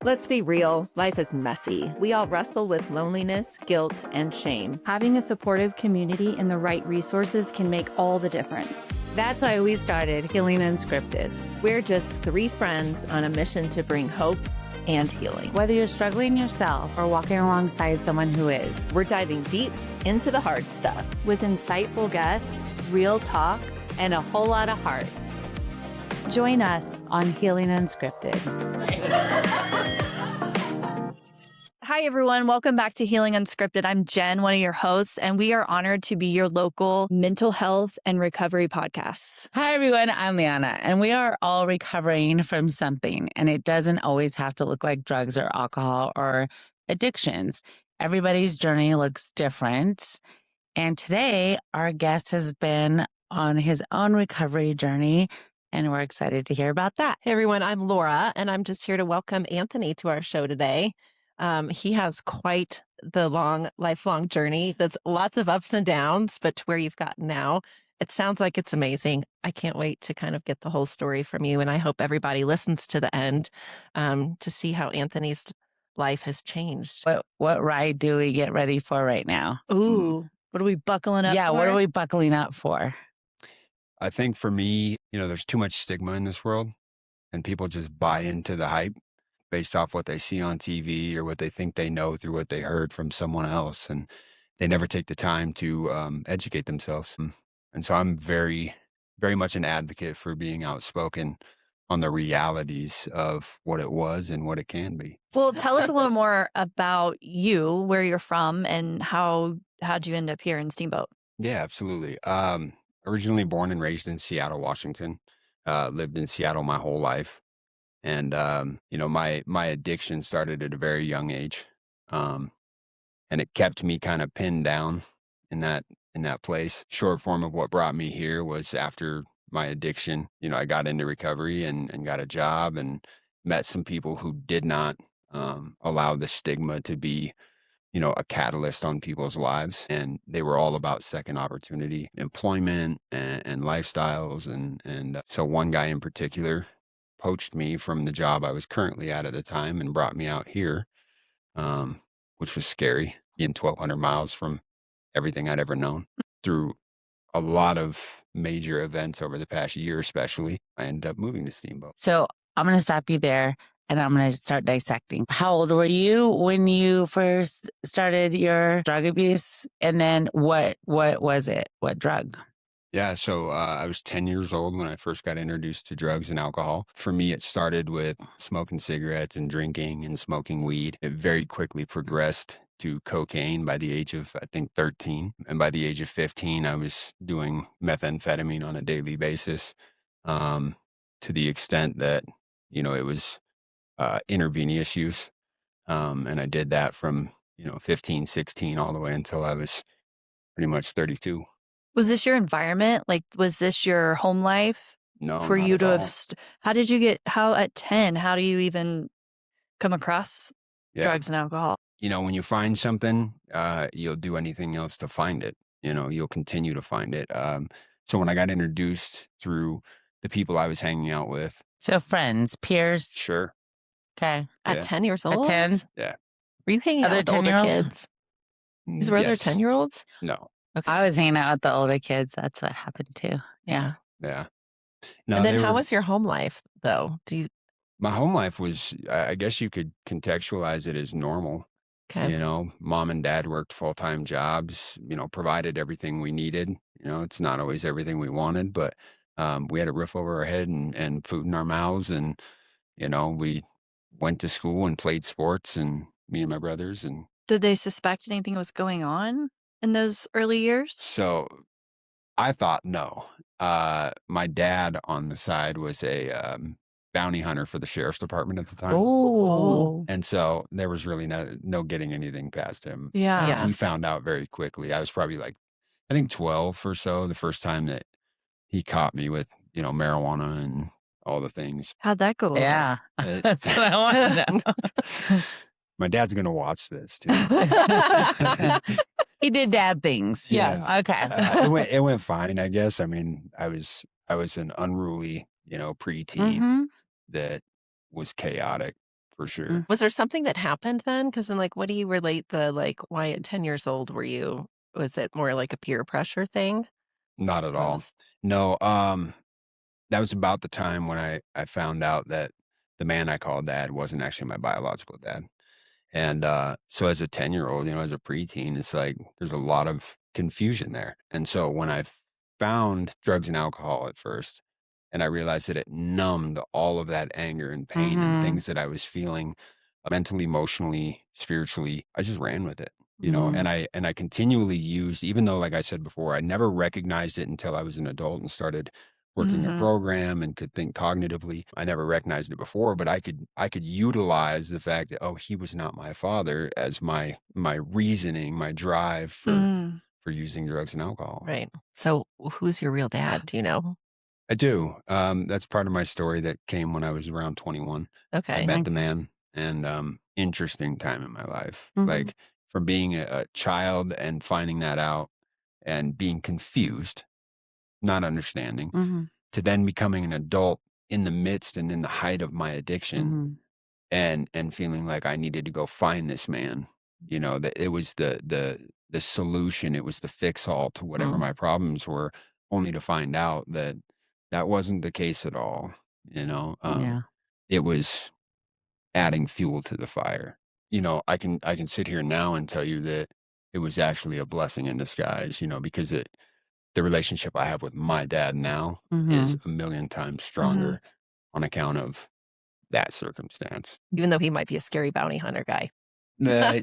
Let's be real, life is messy. We all wrestle with loneliness, guilt, and shame. Having a supportive community and the right resources can make all the difference. That's why we started Healing Unscripted. We're just three friends on a mission to bring hope and healing. Whether you're struggling yourself or walking alongside someone who is, we're diving deep into the hard stuff. With insightful guests, real talk, and a whole lot of heart. Join us on Healing Unscripted. Hi, everyone. Welcome back to Healing Unscripted. I'm Jen, one of your hosts, and we are honored to be your local mental health and recovery podcast. Hi, everyone. I'm Liana, and we are all recovering from something, and it doesn't always have to look like drugs or alcohol or addictions. Everybody's journey looks different, and today our guest has been on his own recovery journey, and we're excited to hear about that. Hey, everyone. I'm Laura, and I'm just here to welcome Anthony to our show today. He has quite the lifelong journey. That's lots of ups and downs, but to where you've gotten now, it sounds like it's amazing. I can't wait to kind of get the whole story from you. And I hope everybody listens to the end to see how Anthony's life has changed. What ride do we get ready for right now? Ooh, what are we buckling up for? Yeah, what are we buckling up for? I think for me, there's too much stigma in this world and people just buy into the hype based off what they see on TV or what they think they know through what they heard from someone else. And they never take the time to educate themselves. And so I'm very, very much an advocate for being outspoken on the realities of what it was and what it can be. Well, tell us a little more about you, where you're from, and how'd you end up here in Steamboat? Yeah, absolutely. Originally born and raised in Seattle, Washington. Lived in Seattle my whole life. And, my addiction started at a very young age. And it kept me kind of pinned down in that place. Short form of what brought me here was after my addiction, I got into recovery and got a job and met some people who did not allow the stigma to be, a catalyst on people's lives. And they were all about second opportunity, employment and lifestyles. And so one guy in particular poached me from the job I was currently at the time and brought me out here, which was scary, being 1,200 miles from everything I'd ever known. Through a lot of major events over the past year, especially, I ended up moving to Steamboat. So I'm going to stop you there and I'm going to start dissecting. How old were you when you first started your drug abuse? And then what was it? What drug? Yeah, so I was 10 years old when I first got introduced to drugs and alcohol. For me, it started with smoking cigarettes and drinking and smoking weed. It very quickly progressed to cocaine by the age of, I think, 13. And by the age of 15, I was doing methamphetamine on a daily basis to the extent that, it was intravenous use. And I did that from, 15, 16, all the way until I was pretty much 32. Was this your environment? Like, was this your home life? No, for not you at to all. have, how at 10, how do you even come across drugs and alcohol? When you find something, you'll do anything else to find it. You'll continue to find it. So when I got introduced through the people I was hanging out with. So friends, peers. Sure. Okay. At 10 years old? At 10? Yeah. Were you hanging out with older 10-year-olds? kids? These were other 10-year-olds? No. Okay. I was hanging out with the older kids. That's what happened too. Yeah. Yeah. No, and then how was your home life, though? My home life was, I guess you could contextualize it as normal. Okay. Mom and dad worked full-time jobs, provided everything we needed. It's not always everything we wanted, but we had a roof over our head and food in our mouths. And, we went to school and played sports, and me and my brothers. And Did they suspect anything was going on in those early years? so I thought no. My dad on the side was a bounty hunter for the sheriff's department at the time. Oh. And so there was really no getting anything past him. Yeah. Yeah. He found out very quickly. I was probably I think 12 or so, the first time that he caught me with, marijuana and all the things. How'd that go over? Yeah. That's what I want to know. My dad's going to watch this too. He did dad things. Yes. Okay. It went fine, I guess. I mean, I was an unruly, preteen that was chaotic for sure. Was there something that happened then? Because then, like, what do you relate why at 10 years old was it more like a peer pressure thing? Not at Or all. was No, that was about the time when I found out that the man I called dad wasn't actually my biological dad. And, so as a 10-year-old, as a preteen, it's like there's a lot of confusion there. And so when I found drugs and alcohol at first, and I realized that it numbed all of that anger and pain and Mhm. things that I was feeling mentally, emotionally, spiritually, I just ran with it. Mhm. And I continually used, even though, like I said before, I never recognized it until I was an adult and started working a Mhm. program and could think cognitively. I never recognized it before, but I could utilize the fact that, oh, he was not my father as my reasoning, my drive Mhm. for using drugs and alcohol. right. So who's your real dad? Do you know? I do. That's part of my story that came when I was around 21. I Okay. met the man, and interesting time in my life. Mhm. Like, from being a child and finding that out and being confused, not understanding, Mhm. to then becoming an adult in the midst and in the height of my addiction Mhm. and feeling like I needed to go find this man. That it was the solution, it was the fix all to whatever Mm, my problems were, only to find out that that wasn't the case at all. Yeah. It was adding fuel to the fire. I can sit here now and tell you that it was actually a blessing in disguise, because the relationship I have with my dad now is Mhm. a million times Mhm. stronger on account of that circumstance. even though he might be a scary bounty hunter guy. Uh,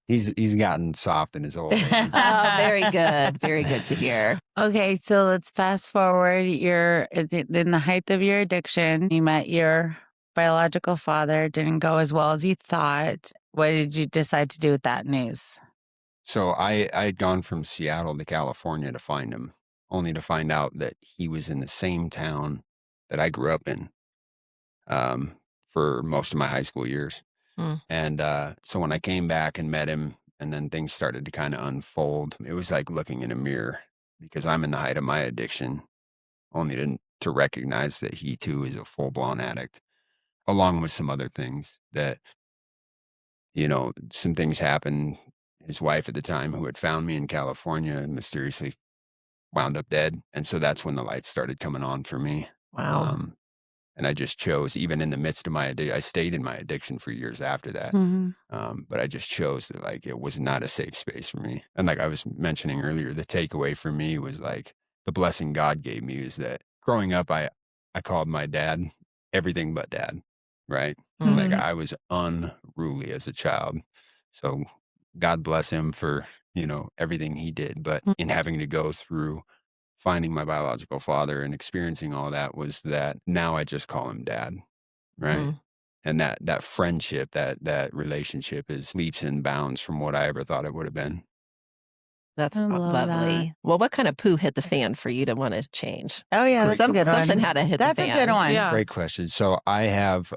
he's gotten soft in his old age. Oh, very good. Very good to hear. Okay, so let's fast forward. You're in the height of your addiction. You met your biological father. Didn't go as well as you thought. What did you decide to do with that news? So I had gone from Seattle to California to find him, only to find out that he was in the same town that I grew up in for most of my high school years. Mm, And so when I came back and met him, and then things started to kind of unfold, it was like looking in a mirror because I'm in the height of my addiction, only to recognize that he too is a full blown addict, along with some other things that, some things happened. His wife at the time, who had found me in California, mysteriously wound up dead. And so that's when the lights started coming on for me. wow. Um, and I just chose, even in the midst of I stayed in my addiction for years after that. Mhm. But I just chose that, like, it was not a safe space for me. And like I was mentioning earlier, the takeaway for me was like the blessing God gave me is that growing up, I called my dad everything but dad, right? Mm, Like, Mhm. I was unruly as a child. So God bless him for, everything he did. But in having to go through finding my biological father and experiencing all that was that now I just call him dad, right? mm, And that friendship, that relationship is leaps and bounds from what I ever thought it would have been. that's I love that. lovely. Well, what kind of poo hit the fan for you to want to change? Oh yeah, Great, that's a good Something one. had to hit the That's a good fan. one. Yeah. great question. So I have,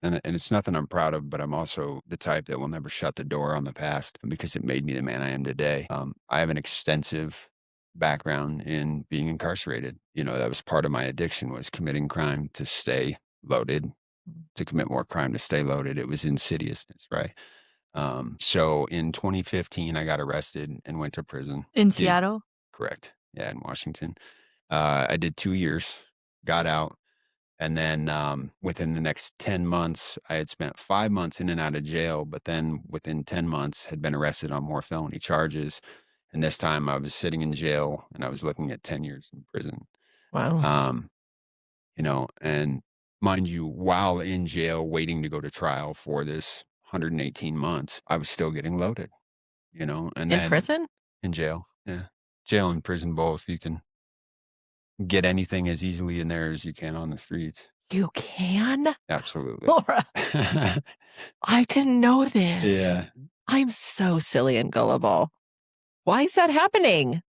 and it's nothing I'm proud of, but I'm also the type that will never shut the door on the past because it made me the man I am today. I have an extensive background in being incarcerated. That was part of my addiction, was committing crime to stay loaded, to commit more crime to stay loaded. It was insidiousness, right? So in 2015, I got arrested and went to prison. In Did Seattle? correct. Yeah, in Washington. I did 2 years, got out. And then within the next 10 months, I had spent 5 months in and out of jail. But then within 10 months, had been arrested on more felony charges. And this time I was sitting in jail and I was looking at 10 years in prison. Wow. Um, and mind you, while in jail waiting to go to trial for this 118 months, I was still getting loaded, and In then prison? in jail. Yeah. Jail and prison both. You can get anything as easily in there as you can on the streets. You can? Absolutely. Laura, I didn't know this. Yeah. I'm so silly and gullible. Why is that happening?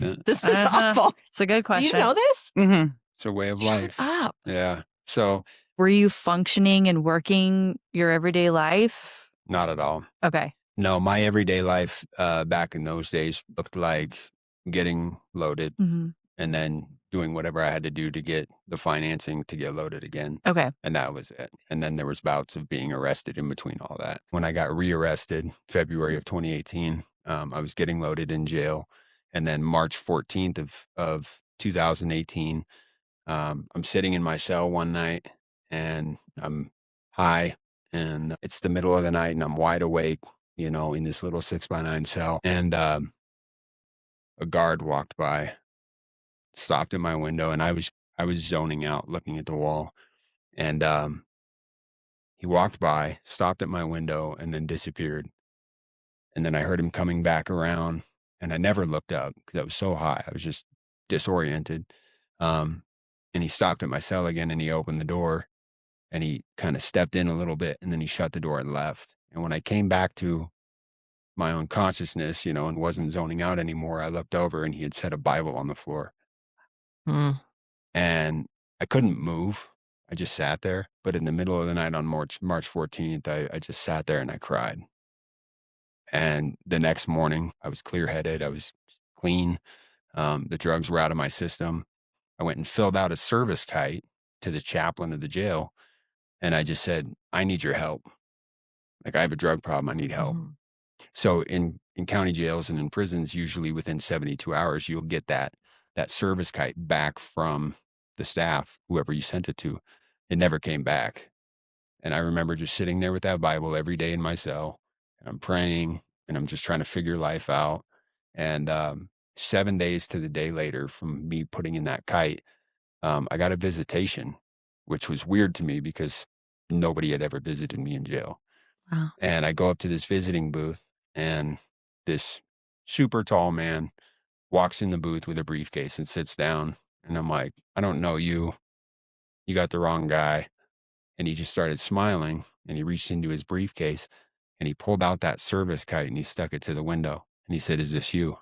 Yeah. This is awful. It's a good Do you question. know this? Mhm. It's a way of Shut life. up. Yeah. So Were you functioning and working your everyday life? not at all. Okay. No, my everyday life back in those days looked like getting loaded Mhm. and then doing whatever I had to do to get the financing to get loaded again. Okay. And that was it. And then there was bouts of being arrested in between all that. When I got rearrested, February of 2018, I was getting loaded in jail. And then March 14th of 2018, I'm sitting in my cell one night and I'm high and it's the middle of the night and I'm wide awake, in this little 6x9 cell. And a guard walked by, stopped at my window, and I was zoning out looking at the wall. And he walked by, stopped at my window, and then disappeared. And then I heard him coming back around, and I never looked up because I was so high. I was just disoriented. And he stopped at my cell again, and he opened the door, and he kind of stepped in a little bit, and then he shut the door and left. And when I came back to my own consciousness, and wasn't zoning out anymore, I looked over, and he had set a Bible on the floor. And I couldn't move. I just sat there. But in the middle of the night on March 14th, I just sat there and I cried. And the next morning, I was clear-headed. I was clean. The drugs were out of my system. I went and filled out a service kite to the chaplain of the jail. And I just said, I need your help. Like, I have a drug problem. I need help. So in county jails and in prisons, usually within 72 hours, you'll get that service kite back from the staff, whoever you sent it to. It never came back. And I remember just sitting there with that Bible every day in my cell, and I'm praying, and I'm just trying to figure life out. And 7 days to the day later from me putting in that kite, I got a visitation, which was weird to me because nobody had ever visited me in jail. Wow. And I go up to this visiting booth, and this super tall man walks in the booth with a briefcase and sits down. And I'm like, I don't know you. You got the wrong guy. And he just started smiling, and he reached into his briefcase and he pulled out that service kite and he stuck it to the window. And he said, is this you?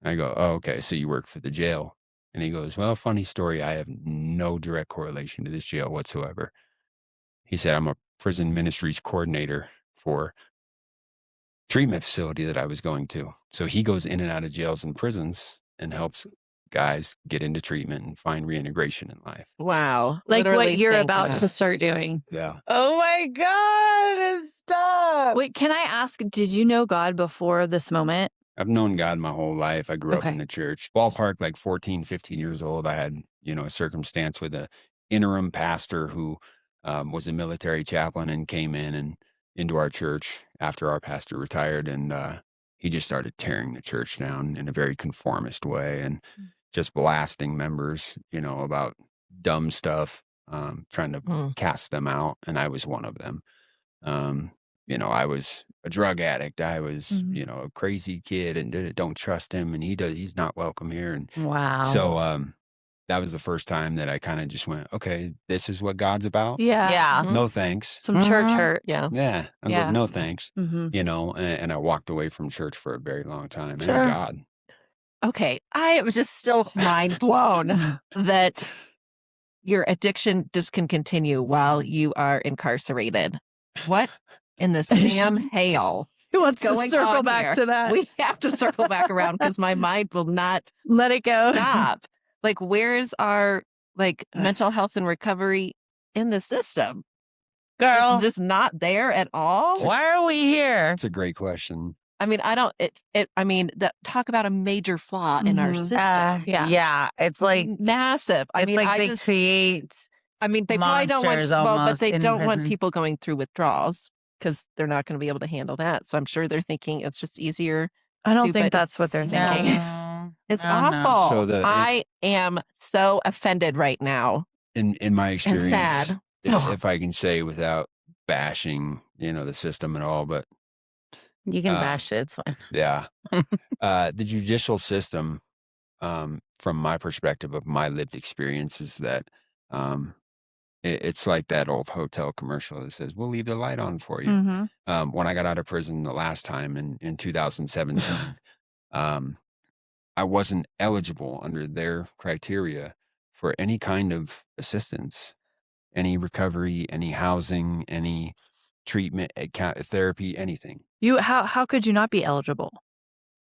And I go, oh, okay. So you work for the jail. And he goes, well, funny story. I have no direct correlation to this jail whatsoever. He said, I'm a prison ministries coordinator for treatment facility that I was going to. So he goes in and out of jails and prisons and helps guys get into treatment and find reintegration in life. Wow. Like Literally what you're think about that. to start doing. Yeah. Oh my God, stop. Wait, can I ask, did you know God before this moment? I've known God my whole life. I grew up Okay. in the church. Ballpark, like 14, 15 years old, I had, a circumstance with a interim pastor who was a military chaplain and came in and into our church after our pastor retired. And he just started tearing the church down in a very conformist way and just blasting members, about dumb stuff, trying to cast them out. And I was one of them. I was a drug addict. I was, a crazy kid and don't trust him. And he's not welcome here. And Wow. so that was the first time that I kind of just went, okay, this is what God's about. Yeah. Yeah. No thanks. Some church hurt. Yeah. Yeah. I was Yeah. like, no thanks. Mm-hmm. And I walked away from church for a very long time. Sure. And God. Okay. I am just still mind blown that your addiction just can continue while you are incarcerated. What in the Sam Hale? Who wants to going circle on back here? to that? We have to circle back around because my mind will not Let it go. stop. Like, where is our mental health and recovery in the system? Girl, It's just not there at all. why are we here? That's a great question. I mean, talk about a major flaw in our Mhm. system. Yeah. It's like, Massive. I it's mean, like I they just, create. they probably don't want, monsters but almost they in don't want prison. people going through withdrawals because they're not going to be able to handle that. So I'm sure they're thinking it's just easier. I don't do, think but that's what they're no. thinking. No, It's no, no. awful. So I am so offended right now In my and experience, sad. if I can say without bashing, the system at all, but You can Uh, bash it. It's fine. yeah, the judicial system, from my perspective of my lived experience, is that it's like that old hotel commercial that says, "We'll leave the light on for you." Mm-hmm. When I got out of prison the last time in 2017, I wasn't eligible under their criteria for any kind of assistance, any recovery, any housing, any treatment, therapy, anything. How could you not be eligible?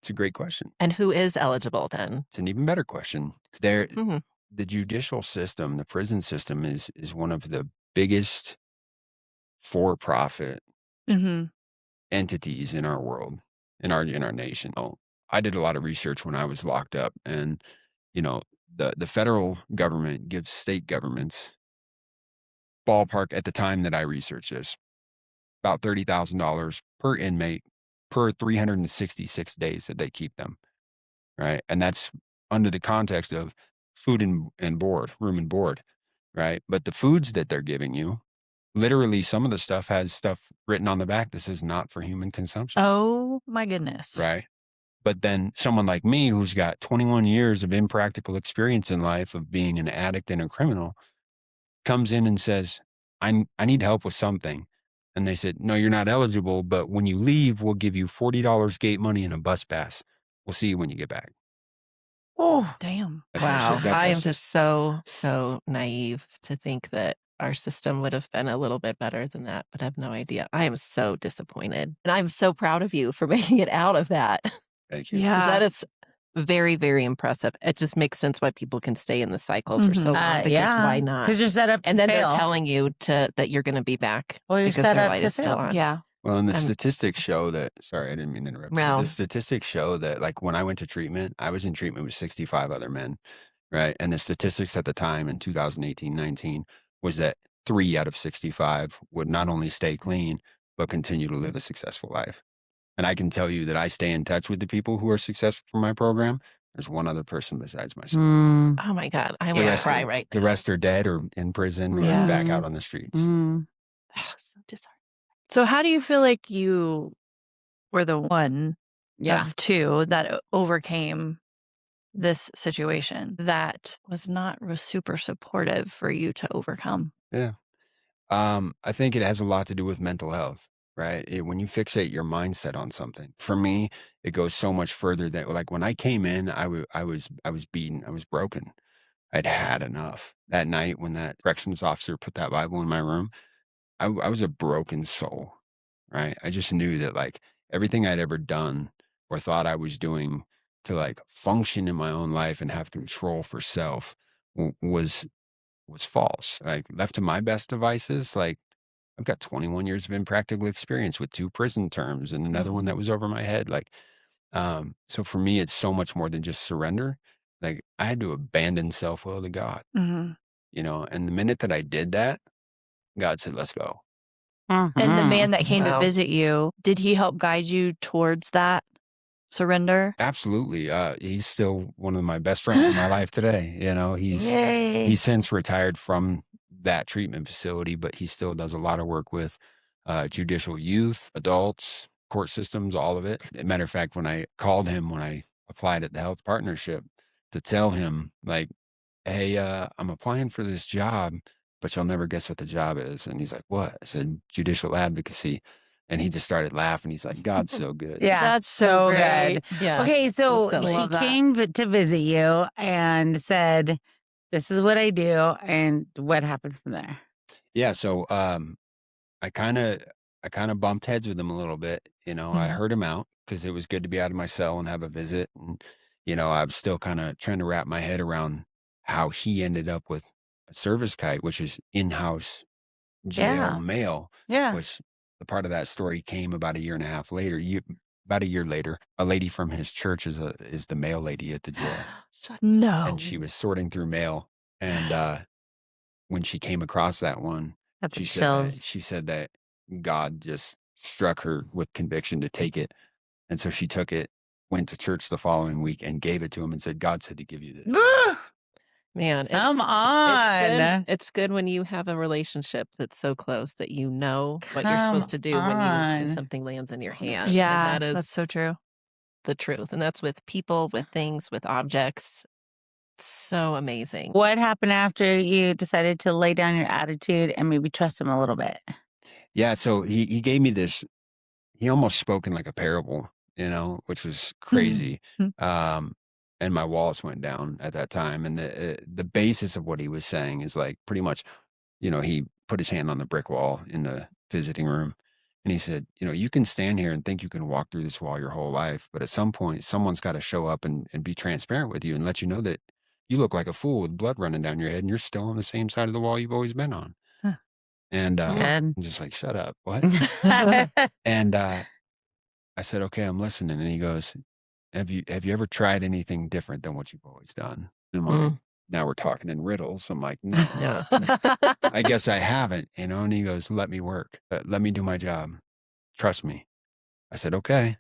It's a great question. And who is eligible then? It's an even better question. There, Mhm. the judicial system, the prison system is one of the biggest for-profit Mm-hmm. entities in our world, in our nation. Oh, I did a lot of research when I was locked up, and you know, the federal government gives state governments ballpark at the time that I researched this about $30,000 per inmate per 366 days that they keep them, right? And that's under the context of food and board, room and board, right? But the foods that they're giving you, literally, some of the stuff has stuff written on the back that says not for human consumption, Oh my goodness. right? But then someone like me, who's got 21 years of impractical experience in life of being an addict and a criminal, comes in and says, I need help with something. And they said, no, you're not eligible, but when you leave, we'll give you $40 gate money and a bus pass. We'll see you when you get back. Oh, damn. That's our Wow. that's I our am system. just so naive to think that our system would have been a little bit better than that, but I have no idea. I am so disappointed. And I'm so proud of you for making it out of that. Thank you. 'Cause Yeah. that is very, very impressive. It just makes sense why people can stay in the cycle for so long, because why not? Because you're set up to And then fail. they're telling you that you're going to be back Well, you're because set their up light to is still fail. on. Yeah. Well, and the I'm- statistics show that, sorry, I didn't mean to interrupt you. No. The statistics show that, like, when I went to treatment, I was in treatment with 65 other men, right? And the statistics at the time in 2018-19 was that 3 out of 65 would not only stay clean, but continue to live a successful life. And I can tell you that I stay in touch with the people who are successful from my program. There's one other person besides myself. Mm, Oh my God. I The want to rest cry are- right The now. rest are dead or in prison or Yeah. back out on the streets. mm. So disheartening. So how do you feel like you were the one Yeah. of two that overcame this situation that was not super supportive for you to overcome? I think it has a lot to do with mental health, right? When you fixate your mindset on something, for me, it goes so much further than, like, when I came in, I was beaten, I was broken, I'd had enough. That night when that corrections officer put that Bible in my room, I was a broken soul, right? I just knew that, like, everything I'd ever done or thought I was doing to, like, function in my own life and have control for self was false. Like, left to my best devices, like, I've got 21 years of impractical experience with 2 prison terms and another one that was over my head. Like, so for me, it's so much more than just surrender. Like, I had to abandon self-will to God, Mm-hmm. and the minute that I did that, God said, let's go. And the Mhm. man that came to Wow. visit you, did he help guide you towards that surrender? Absolutely. He's still one of my best friends in my life today. Yay. He's since retired from that treatment facility, but he still does a lot of work with judicial youth, adults, court systems, all of it. As a matter of fact, when I called him when I applied at the health partnership to tell him, like, hey, I'm applying for this job, but you'll never guess what the job is. And he's like, what? I said, judicial advocacy. And he just started laughing. He's like, God's so good. Yeah. That's so great. good. Yeah. Okay, so silly. she Love that. came to visit you and said, this is what I do. And what happened from there? Yeah. So I kind of bumped heads with him a little bit. I Mhm. heard him out because it was good to be out of my cell and have a visit. And, I was still kind of trying to wrap my head around how he ended up with a service kite, which is in-house jail Yeah. mail, Yeah. which the part of that story came about a year and a half later. About a year later, a lady from his church is the mail lady at the jail. No. And she was sorting through mail. And when she came across that one, Got the she chills. said that God just struck her with conviction to take it. And so she took it, went to church the following week and gave it to him and said, God said to give you this. Man, Come it's on. good. It's good when you have a relationship that's so close that you know what you're supposed to do when on. something lands in your hand. And Yeah, that is that's so true. the truth. And that's with people, with things, with objects. So amazing. What happened after you decided to lay down your attitude and maybe trust him a little bit? Yeah. So he gave me this, he almost spoke in like a parable, which was crazy. And my walls went down at that time. And the basis of what he was saying is, like, pretty much, he put his hand on the brick wall in the visiting room And he said, you can stand here and think you can walk through this wall your whole life, but at some point, someone's got to show up and be transparent with you and let you know that you look like a fool with blood running down your head and you're still on the same side of the wall you've always been on. Huh. And Good. I'm just like, shut up. What? And I said, okay, I'm listening. And he goes, have you ever tried anything different than what you've always done? And I'm like, now we're talking in riddles. I'm like, no, Yeah. I guess I haven't, And he goes, let me work. Let me do my job. Trust me. I said, okay.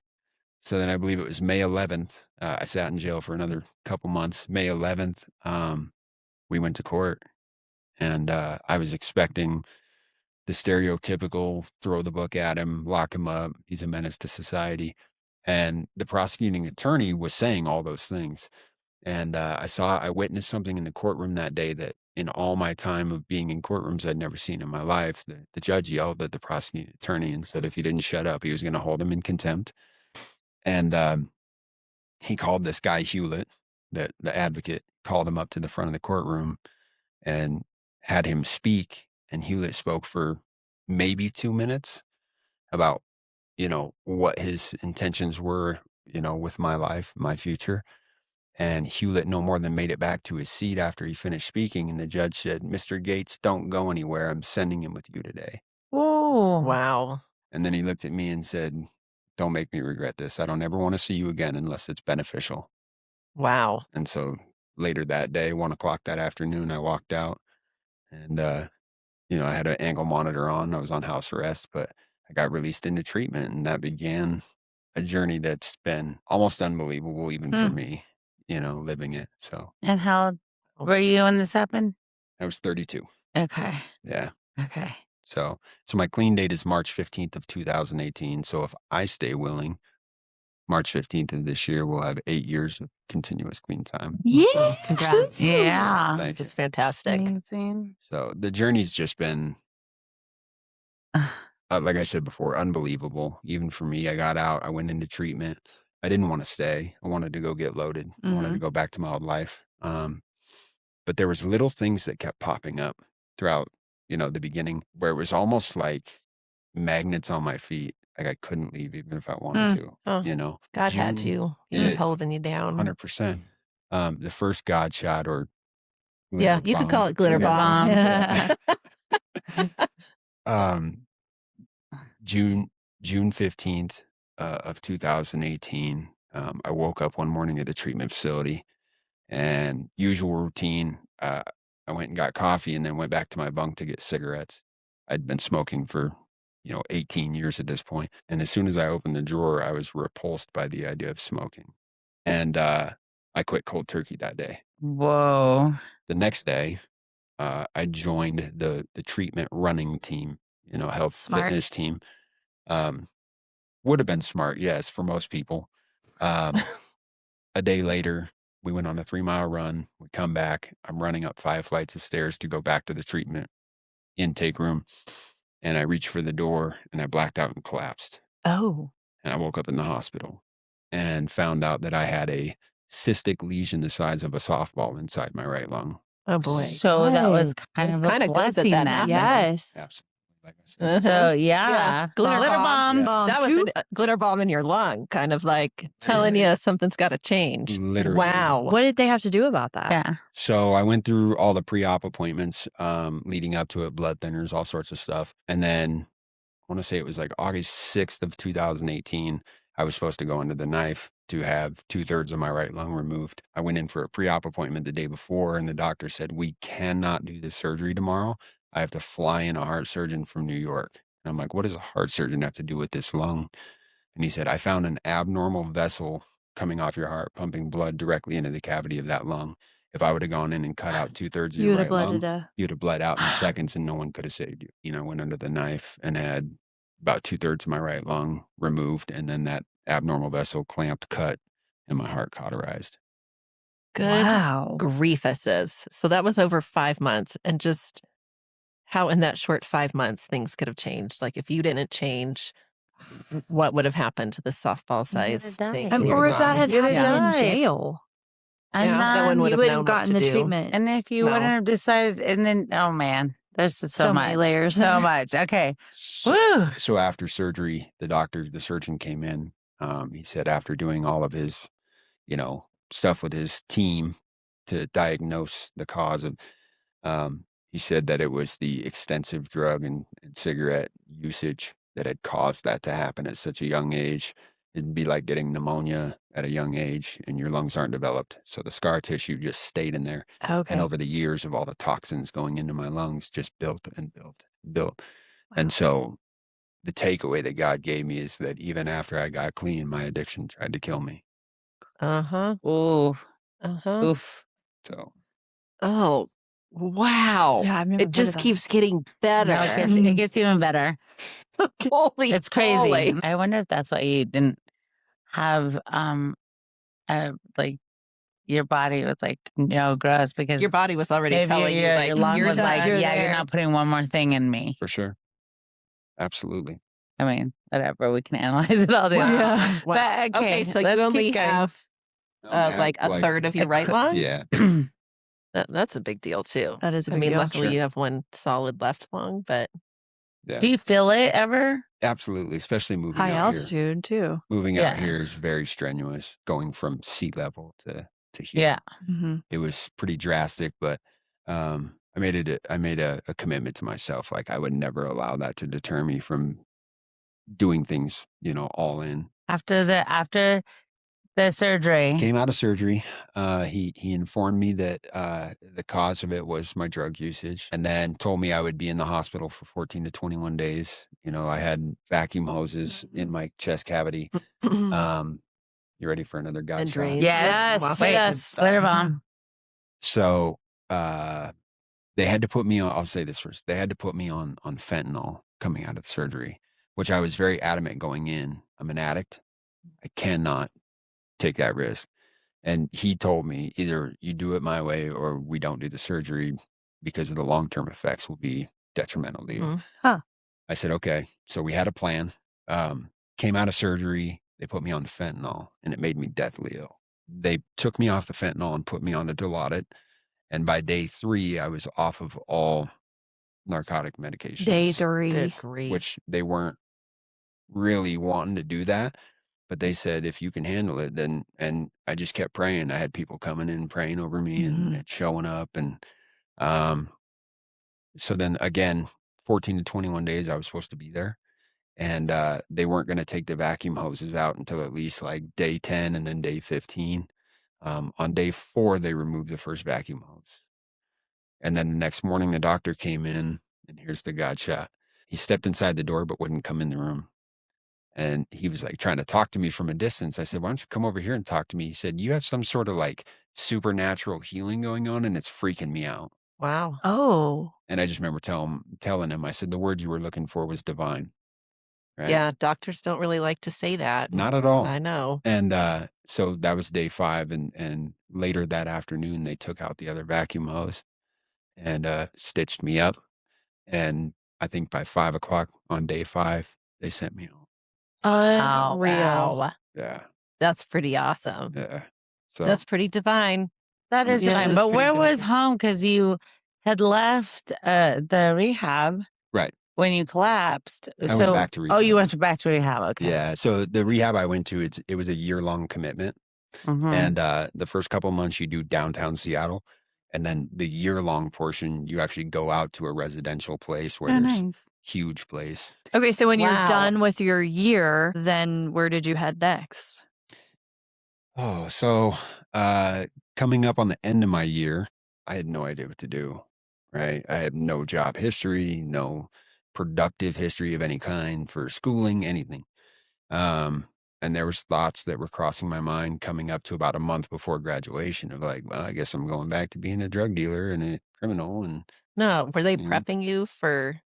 So then I believe it was May 11th. I sat in jail for another couple months. May 11th, we went to court, and I was expecting the stereotypical throw the book at him, lock him up. He's a menace to society. And the prosecuting attorney was saying all those things. And I witnessed something in the courtroom that day that in all my time of being in courtrooms, I'd never seen in my life. The judge yelled at the prosecuting attorney and said if he didn't shut up, he was going to hold him in contempt. And he called this guy Hewlett, the advocate, called him up to the front of the courtroom and had him speak. And Hewlett spoke for maybe 2 minutes about, what his intentions were, with my life, my future. And Hewlett no more than made it back to his seat after he finished speaking. And the judge said, Mr. Gates, don't go anywhere. I'm sending him with you today. Oh, Wow. And then he looked at me and said, don't make me regret this. I don't ever want to see you again unless it's beneficial. Wow. And so later that day, 1:00 that afternoon, I walked out and, I had an ankle monitor on. I was on house arrest, but I got released into treatment. And that began a journey that's been almost unbelievable, even for me, living it. So And how old were you when this happened? I was 32. Okay. Yeah. Okay. So my clean date is March 15th of 2018. So if I stay willing, March 15th of this year, we'll have 8 years of continuous clean time. Yeah. Congrats. Yeah. Thank you. It's fantastic. Amazing. So the journey's just been, like I said before, unbelievable. Even for me, I got out, I went into treatment. I didn't want to stay. I wanted to go get loaded. I wanted to go back to my old life. But there was little things that kept popping up throughout, the beginning where it was almost like magnets on my feet. Like I couldn't leave even if I wanted to, Oh, God had June- you. He was holding you down. 100%. The first God shot or Yeah, glitter you could bomb. call it glitter Glitter bombs. bomb. June 15th of 2018, I woke up one morning at the treatment facility and usual routine, I went and got coffee and then went back to my bunk to get cigarettes. I'd been smoking for, 18 years at this point. And as soon as I opened the drawer, I was repulsed by the idea of smoking. And I quit cold turkey that day. Whoa. The next day, I joined the treatment running team, health Smart. fitness team. Would have been smart, yes, for most people. A day later, we went on a 3-mile run. We come back. I'm running up 5 flights of stairs to go back to the treatment intake room. And I reached for the door and I blacked out and collapsed. Oh. And I woke up in the hospital and found out that I had a cystic lesion the size of a softball inside my right lung. Oh boy. So that was kind It's of a kinda good that blessing that then. happened. Yes. Absolutely. Like I said. So yeah. Glitter bomb. Yeah. That was a glitter bomb in your lung, kind of like telling you something's got to change. Literally. Wow. What did they have to do about that? Yeah. So I went through all the pre-op appointments leading up to it, blood thinners, all sorts of stuff. And then I want to say it was like August 6th of 2018, I was supposed to go under the knife to have 2/3 of my right lung removed. I went in for a pre-op appointment the day before and the doctor said, we cannot do this surgery tomorrow. I have to fly in a heart surgeon from New York. And I'm like, what does a heart surgeon have to do with this lung? And he said, I found an abnormal vessel coming off your heart, pumping blood directly into the cavity of that lung. If I would have gone in and cut out 2/3 of You your would have right bled lung, it. you'd have bled out in seconds and no one could have saved you. I went under the knife and had about 2/3 of my right lung removed. And then that abnormal vessel cut and my heart cauterized. Good Wow. griefuses. So that was over 5 months. And just how in that short 5 months things could have changed. Like if you didn't change, what would have happened to this softball size died. thing? And in your Or if that lung? had You'd have happened in died. jail, And Yeah, no then one would you have would known have what gotten to the do. treatment. And if you No. wouldn't have decided, and then, oh man, There's just So so many much. layers. So much. Okay. So, Woo. so after surgery, the surgeon came in. He said after doing all of his, stuff with his team to diagnose the cause of, he said that it was the extensive drug and cigarette usage that had caused that to happen at such a young age. It'd be like getting pneumonia at a young age and your lungs aren't developed. So the scar tissue just stayed in there. And Okay. over the years of all the toxins going into my lungs, just built and built and built. Wow. And so the takeaway that God gave me is that even after I got clean, my addiction tried to kill me. Uh-huh. Ooh. Uh-huh. Oof. So Oh, wow. Yeah, I've never It heard of just that. keeps getting better. No, it gets even better. Holy It's crazy. moly. I wonder if that's why you didn't have like your body was like, no, gross, because Your body was already maybe telling you, like, your lung you're was done. like, You're yeah, you're there. not putting one more thing in me. for sure. Absolutely. I mean, whatever. We can analyze it all day. Wow. Yeah. Wow. But, okay, so you let's only keep going. have like a third of your right lung? Yeah. That's a big deal too. That is a I big mean, deal. luckily Sure. you have one solid left lung, but Yeah. Do you feel it ever? Absolutely. Especially moving High out here. altitude too. Moving Yeah. out here is very strenuous, going from sea level to here. Yeah. Mm-hmm. It was pretty drastic, but I made a commitment to myself. Like I would never allow that to deter me from doing things, all in. After the surgery. Came out of surgery. He informed me that the cause of it was my drug usage, and then told me I would be in the hospital for 14 to 21 days. I had vacuum hoses in my chest cavity. You ready for another and gunshot? drains. Yes. Wow, Wait, good us. stuff. glitter bomb. So they had to put me on. I'll say this first. They had to put me on fentanyl coming out of the surgery, which I was very adamant going in. I'm an addict. I cannot take that risk. And he told me either you do it my way or we don't do the surgery because of the long-term effects will be detrimental to you. Mhm. Huh. I said, okay. So we had a plan. Came out of surgery. They put me on fentanyl and it made me deathly ill. They took me off the fentanyl and put me on a Dilaudid. And by day 3, I was off of all narcotic medications. Day 3. Good grief. Which they weren't really wanting to do that. But they said, if you can handle it, then, and I just kept praying. I had people coming in praying over me and showing up. And so then again, 14 to 21 days, I was supposed to be there. And they weren't going to take the vacuum hoses out until at least like day 10 and then day 15. On day 4, they removed the first vacuum hose. And then the next morning, the doctor came in, and here's the God shot. He stepped inside the door, but wouldn't come in the room. And he was like trying to talk to me from a distance. I said, why don't you come over here and talk to me? He said, you have some sort of like supernatural healing going on, and it's freaking me out. Wow. Oh. And I just remember telling him, I said, the word you were looking for was divine. Right? Yeah, doctors don't really like to say that. Not at all. I know. And so that was day 5. And later that afternoon, they took out the other vacuum hose and stitched me up. And I think by 5 o'clock on day 5, they sent me home. Unreal. Wow. Yeah. That's pretty awesome. Yeah. So That's pretty divine. That is Yeah, fine. that's But pretty where good. was home? Because you had left the rehab right. when you collapsed. I went back to Oh, you rehab. went back to rehab. Okay. Yeah. So the rehab I went to, it was a year-long commitment. Mhm. And the first couple of months you do downtown Seattle. And then the year-long portion, you actually go out to a residential place where Oh, there's nice. huge place. Okay, so when you're Wow. done with your year, then where did you head next? Oh, so coming up on the end of my year, I had no idea what to do, right? I had no job history, no productive history of any kind for schooling, anything. And there was thoughts that were crossing my mind coming up to about a month before graduation of like, well, I guess I'm going back to being a drug dealer and a criminal. And No, were they Mhm. prepping you for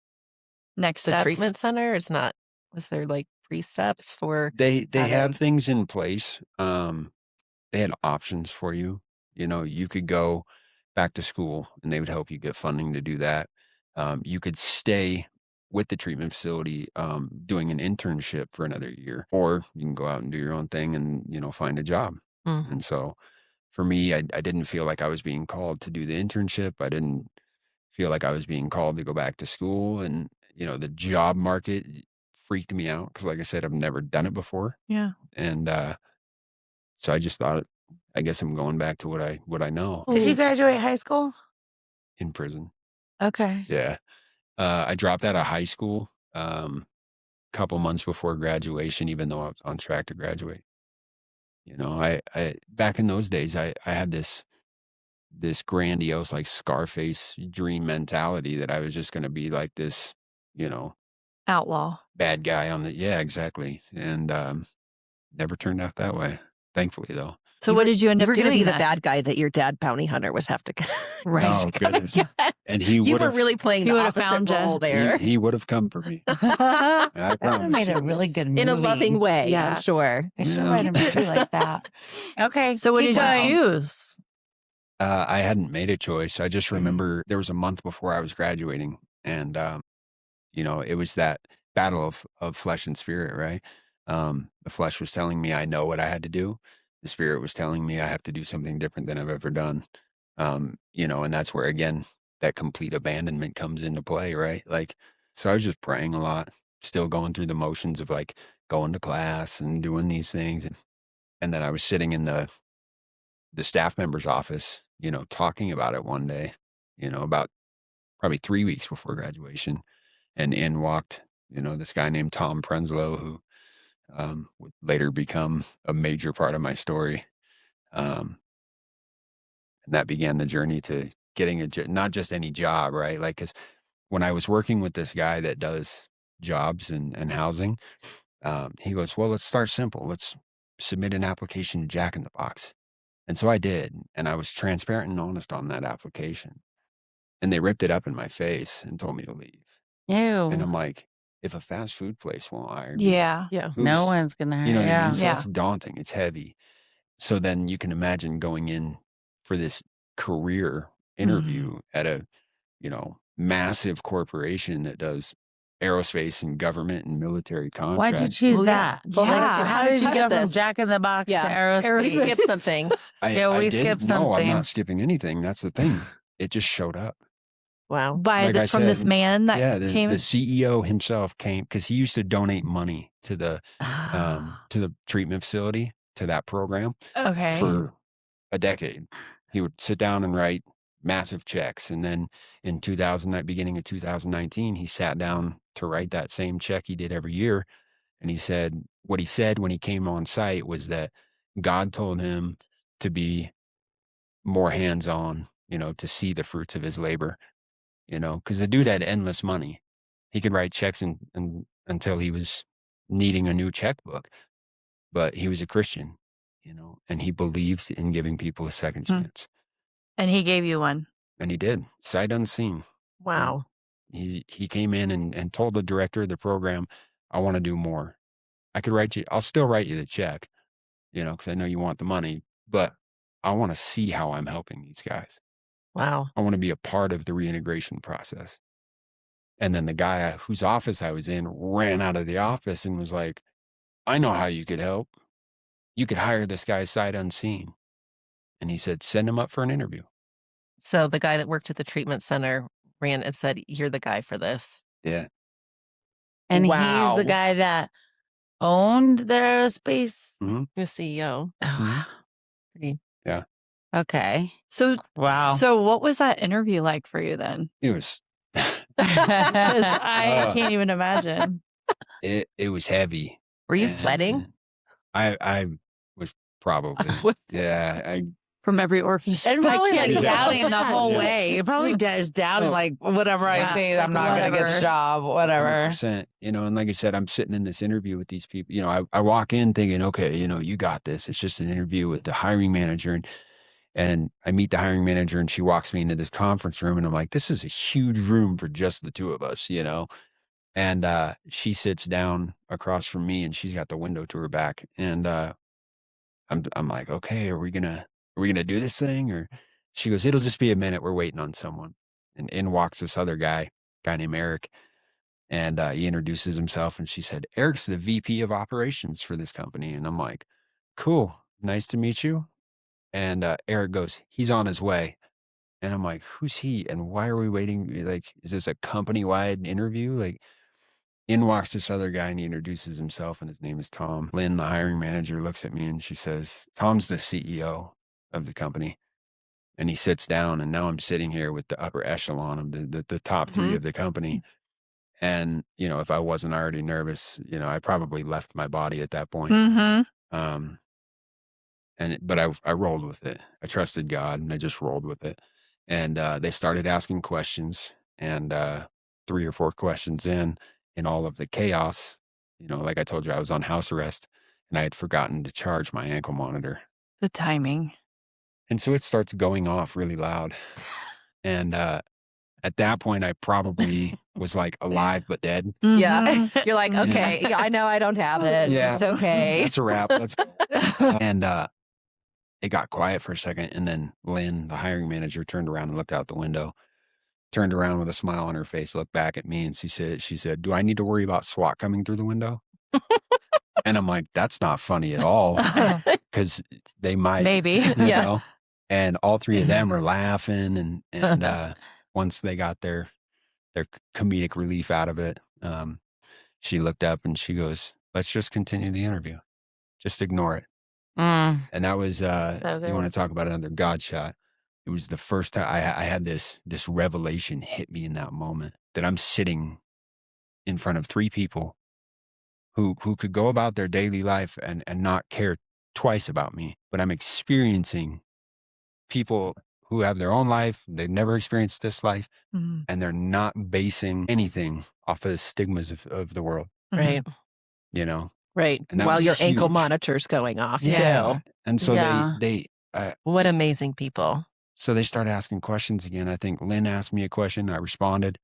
Next the steps? treatment center? It's not. Was there like pre-steps for they have having- things in place. They had options for you. You could go back to school and they would help you get funding to do that. You could stay with the treatment facility doing an internship for another year, or you can go out and do your own thing and, find a job. Mm. And so for me, I didn't feel like I was being called to do the internship. I didn't feel like I was being called to go back to school. And, the job market freaked me out because, like I said, I've never done it before. Yeah. And so I just thought, I guess I'm going back to what I know Did you graduate high school? in prison. Okay. Yeah. I dropped out of high school couple months before graduation, even though I was on track to graduate. I back in those days, I had this grandiose, like Scarface dream mentality that I was just going to be like this, Outlaw. bad guy yeah, exactly. And never turned out that way, thankfully, though. So what did you end You up were going to doing be the then? bad guy that your dad bounty hunter was have to Right. Oh, goodness. get. And he You would were have really playing He the would've opposite found ya. role there he would have come for me. I That would have promise. made a really good movie. in a loving way, Yeah. I'm sure. I should Yeah. write a movie like that. Okay. So what keep did going. you choose? I hadn't made a choice. I just remember there was a month before I was graduating, and it was that battle of flesh and spirit, right? The flesh was telling me I know what I had to do. The spirit was telling me I have to do something different than I've ever done. And that's where again that complete abandonment comes into play, right? Like, so I was just praying a lot, still going through the motions of like going to class and doing these things, and then I was sitting in the staff member's office, talking about it one day, about probably 3 weeks before graduation, and in walked, this guy named Tom Prenslow, who would later become a major part of my story. And that began the journey to getting not just any job, right? Like, because when I was working with this guy that does jobs and housing, he goes, well, let's start simple. Let's submit an application to Jack in the Box. And so I did. And I was transparent and honest on that application. And they ripped it up in my face and told me to leave. And Ew. I'm like, if a fast food place won't hire me, Yeah. Yeah. No one's going to hire you know what I yeah. mean? So Yeah. that's daunting. It's heavy. So then you can imagine going in for this career interview at a, massive corporation that does aerospace and government and military Why'd you contracts. choose Well, yeah. that? Well, Yeah. How did you how go did from this- Jack in the Box Yeah. to aerospace? We skipped something. Yeah, we didn't- skipped No, I'm something. not skipping anything. That's the thing. It just showed up. Wow. By Like I from this said, man that Yeah, came. the CEO himself came because he used to donate money to the treatment facility, to that program Okay. for a decade. He would sit down and write massive checks. And then in beginning of 2019, he sat down to write that same check he did every year. And what he said when he came on site was that God told him to be more hands-on, to see the fruits of his labor, because the dude had endless money. He could write checks until he was needing a new checkbook, but he was a Christian, and he believed in giving people a second chance. And he gave you one. And he did, sight unseen. Wow. He came in and told the director of the program, I want to do more. I'll still write you the check, because I know you want the money, but I want to see how I'm helping these guys. Wow. I want to be a part of the reintegration process. And then the guy whose office I was in ran out of the office and was like, I know how you could help. You could hire this guy sight unseen. And he said, send him up for an interview. So the guy that worked at the treatment center ran and said, you're the guy for this. Yeah. And Wow. he's the guy that owned the aerospace. The CEO. Oh, wow. Pretty- Yeah. Okay. So Wow. So what was that interview like for you then? It was, 'Cause I Oh. can't even imagine. it was heavy. Were you And sweating? I was probably, yeah. From every orifice. And probably can't like even doubting the imagine. whole Yeah. way. You're probably just doubting, Oh. like, whatever I Yeah, say, I'm not going to get whatever. the job, whatever. 100%, and like I said, I'm sitting in this interview with these people, I walk in thinking, okay, you got this. It's just an interview with the hiring manager. And I meet the hiring manager and she walks me into this conference room and I'm like, this is a huge room for just the two of us, and she sits down across from me and she's got the window to her back. And I'm like, okay, are we gonna do this thing? Or she goes, it'll just be a minute. We're waiting on someone. And in walks this other guy named Eric. And he introduces himself and she said, Eric's the VP of operations for this company. And I'm like, cool. Nice to meet you. And Eric goes, he's on his way. And I'm like, who's he? And why are we waiting? Like, is this a company-wide interview? Like, in walks this other guy and he introduces himself and his name is Tom. Lynn, the hiring manager, looks at me and she says, Tom's the CEO of the company. And he sits down and now I'm sitting here with the upper echelon of the top three of the company. And, you know, if I wasn't already nervous, you know, I probably left my body at that point. Um, but I rolled with it. I trusted God and I just rolled with it. And they started asking questions, and 3 or 4 questions in all of the chaos, you know, like I told you, I was on house arrest and I had forgotten to charge my ankle monitor. The timing. And so it starts going off really loud. And at that point, I probably was like alive but dead. Yeah. You're like, okay, yeah, I know I don't have it. Yeah. It's okay. That's a wrap. Let's go. And it got quiet for a second. And then Lynn, the hiring manager, turned around and looked out the window, turned around with a smile on her face, looked back at me, and she said, do I need to worry about SWAT coming through the window? And I'm like, that's not funny at all, because they might. Maybe. You Yeah. know? And all 3 of them are laughing. And once they got their comedic relief out of it, she looked up and she goes, let's just continue the interview. Just ignore it. And that was, you want to talk about another God shot. It was the first time I had this revelation hit me in that moment, that I'm sitting in front of 3 people who could go about their daily life and not care twice about me. But I'm experiencing people who have their own life. They've never experienced this life, and they're not basing anything off of the stigmas of the world, Right. you know? Right. And that While was your ankle huge. monitor's going off Yeah. too. And so Yeah. What amazing people. so they started asking questions again. I think Lynn asked me a question. I responded.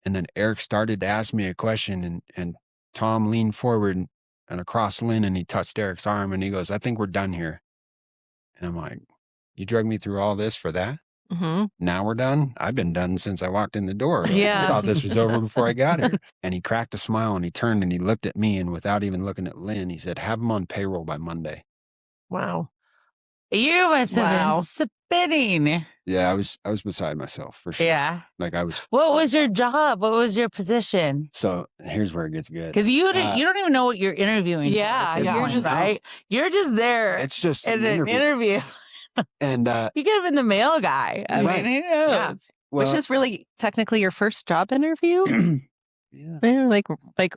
And then Eric started to ask me a question, and Tom leaned forward and across Lynn, and he touched Eric's arm and he goes, I think we're done here. And I'm like, you drug me through all this for that? Now we're done? I've been done since I walked in the door. Yeah. I thought this was over before I got here. And he cracked a smile and he turned and he looked at me, and without even looking at Lynn, he said, have him on payroll by Monday. Wow. You must have Wow. been spitting. Yeah, I was beside myself for sure. Yeah. Like I was. What was your job? What was your position? So here's where it gets good. Because you don't even know what you're interviewing. for Yeah, at this yeah. point, You're just- right. You're just there It's just in an an interview. And You could have been the mail guy. I Right. mean, who knows? Yeah. well, Which is really technically your first job interview. yeah. Yeah, like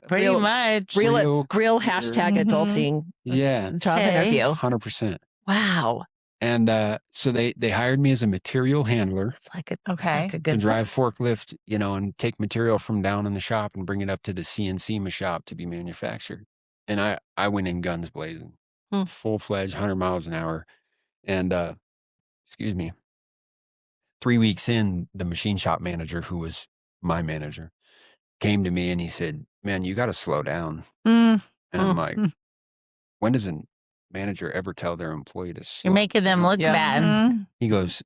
Pretty real, much. real clear. hashtag Mhm. adulting Yeah, job Okay. interview. 100%. Wow. And so they hired me as a material handler It's like a Okay. It's like a to good drive forklift, you know, and take material from down in the shop and bring it up to the CNC shop to be manufactured. And I went in guns blazing, full-fledged, 100 miles an hour. And excuse me, 3 weeks in, the machine shop manager, who was my manager, came to me and he said, man, you got to slow down. And I'm like, when does a manager ever tell their employee to slow You're making them down? look Yeah. bad. Mhm. He goes,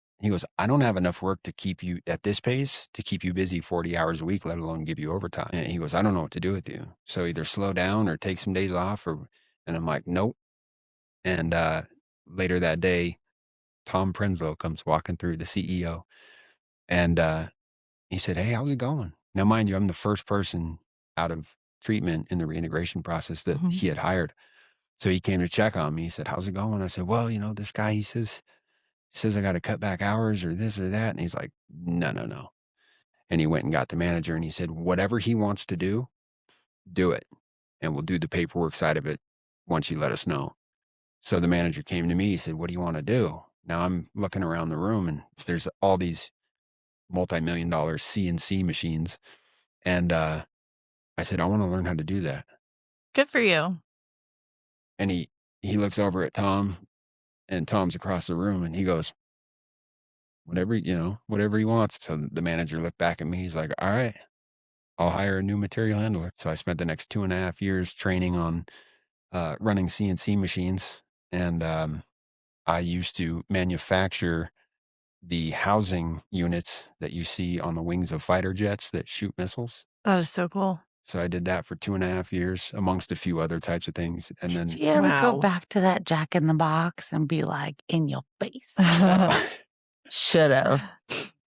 I don't have enough work to keep you at this pace, to keep you busy 40 hours a week, let alone give you overtime. And he goes, I don't know what to do with you. So either slow down or take some days off. And I'm like, nope. And later that day, Tom Prenslow comes walking through, the CEO. And he said, hey, how's it going? Now, mind you, I'm the first person out of treatment in the reintegration process that he had hired. So he came to check on me. He said, how's it going? I said, well, you know, this guy, he says I got to cut back hours or this or that. And he's like, no. And he went and got the manager and he said, whatever he wants to do it. And we'll do the paperwork side of it once you let us know. So the manager came to me. He said, what do you want to do? Now I'm looking around the room and there's all these multi-million-dollar CNC machines. And I said, I want to learn how to do that. Good for you. And he looks over at Tom, and Tom's across the room, and he goes, whatever he wants. So the manager looked back at me. He's like, all right, I'll hire a new material handler. So I spent the next 2.5 years training on running CNC machines. And I used to manufacture the housing units that you see on the wings of fighter jets that shoot missiles. That is so cool. So I did that for 2.5 years, amongst a few other types of things. And then Did you ever Wow. go back to that Jack in the Box and be like, in your face? Should have.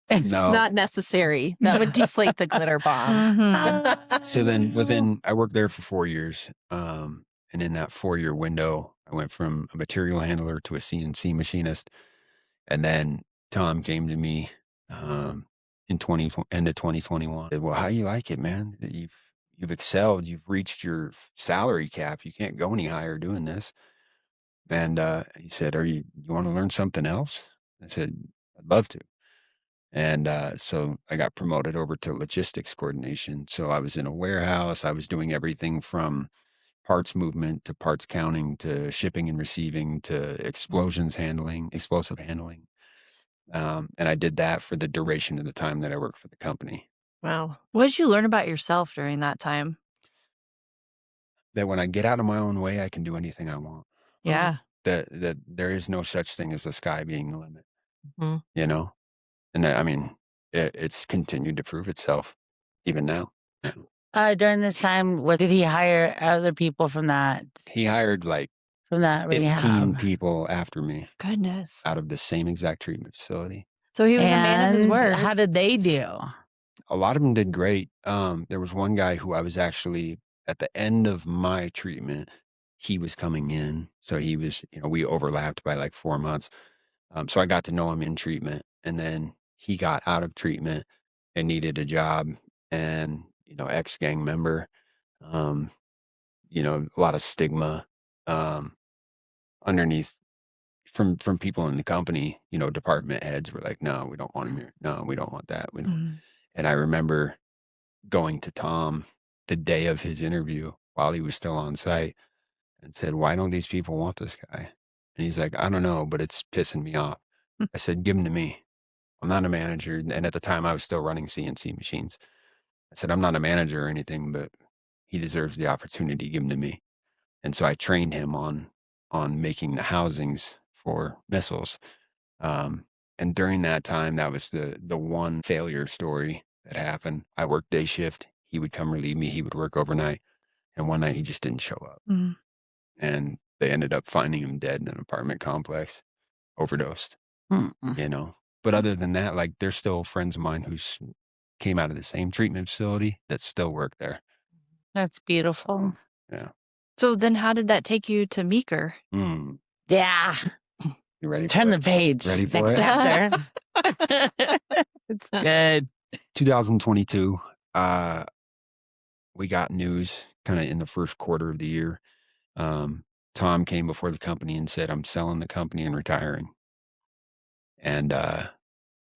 No. Not necessary. That would deflate the glitter bomb. Mhm. So then I worked there for 4 years. And in that 4-year window, I went from a material handler to a CNC machinist. And then Tom came to me in end of 2021. Said, well, how you like it, man? You've excelled. You've reached your salary cap. You can't go any higher doing this. And he said, you want to learn something else? I said, I'd love to. And so I got promoted over to logistics coordination. So I was in a warehouse. I was doing everything from parts movement to parts counting to shipping and receiving to explosive handling. And I did that for the duration of the time that I worked for the company. Wow. What did you learn about yourself during that time? That when I get out of my own way, I can do anything I want. Yeah. That there is no such thing as the sky being the limit, Mhm. you know? And that, I mean, it's continued to prove itself even now. During this time, did he hire other people from that He hired like 15 rehab? people after me Goodness. out of the same exact treatment facility. So he was a man of his And word. how did they do? A lot of them did great. There was one guy who I was actually at the end of my treatment, he was coming in. So he was, we overlapped by like 4 months. So I got to know him in treatment, and then he got out of treatment and needed a job, and, ex-gang member, a lot of stigma, underneath from people in the company, department heads were like, no, we don't want him here. No, we don't want that. We don't. Mhm. And I remember going to Tom the day of his interview while he was still on site and said, why don't these people want this guy? And he's like, I don't know, but it's pissing me off. Hmm. I said, give him to me. I'm not a manager. And at the time I was still running CNC machines. I said, I'm not a manager or anything, but he deserves the opportunity. Give him to me. And so I trained him on making the housings for missiles. And during that time, that was the one failure story that happened. I worked day shift. He would come relieve me. He would work overnight. And one night he just didn't show up. Mhm. And they ended up finding him dead in an apartment complex, overdosed, Mm-mm. But other than that, like there's still friends of mine who came out of the same treatment facility that still work there. That's beautiful. So, yeah. So then how did that take you to Meeker? Yeah. You ready? Turn the page. Ready for Next it? chapter. It's good. 2022, we got news kind of in the first quarter of the year. Tom came before the company and said, I'm selling the company and retiring. And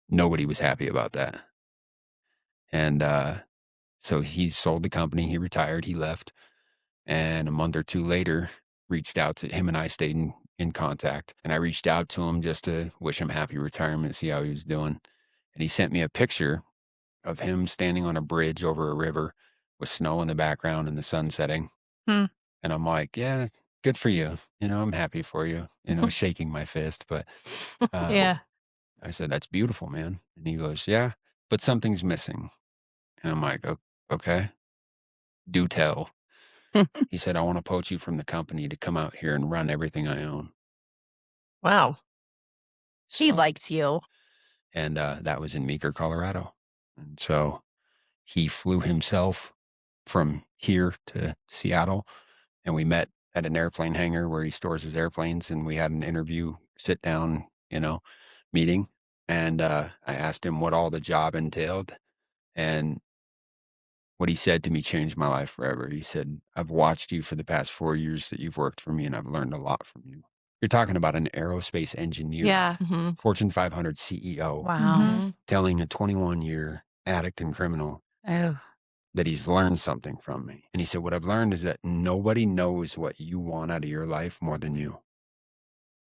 nobody was happy about that. And so he sold the company, he retired, he left. And a month or two later, reached out to him, and I stayed in contact. And I reached out to him just to wish him happy retirement, see how he was doing. And he sent me a picture of him standing on a bridge over a river with snow in the background and the sun setting. Hmm. And I'm like, yeah, good for you. I'm happy for you, shaking my fist. But Yeah. I said, that's beautiful, man. And he goes, yeah, but something's missing. And I'm like, okay, do tell. He said, I want to poach you from the company to come out here and run everything I own. Wow. He So- liked you. And that was in Meeker, Colorado. And so he flew himself from here to Seattle, and we met at an airplane hangar where he stores his airplanes, and we had an interview, sit down, meeting. And I asked him what all the job entailed, and what he said to me changed my life forever. He said, I've watched you for the past 4 years that you've worked for me, and I've learned a lot from you. You're talking about an aerospace engineer, Yeah. Mm-hmm. Fortune 500 CEO, Wow. telling a 21-year addict and criminal Oh. that he's learned something from me. And he said, what I've learned is that nobody knows what you want out of your life more than you.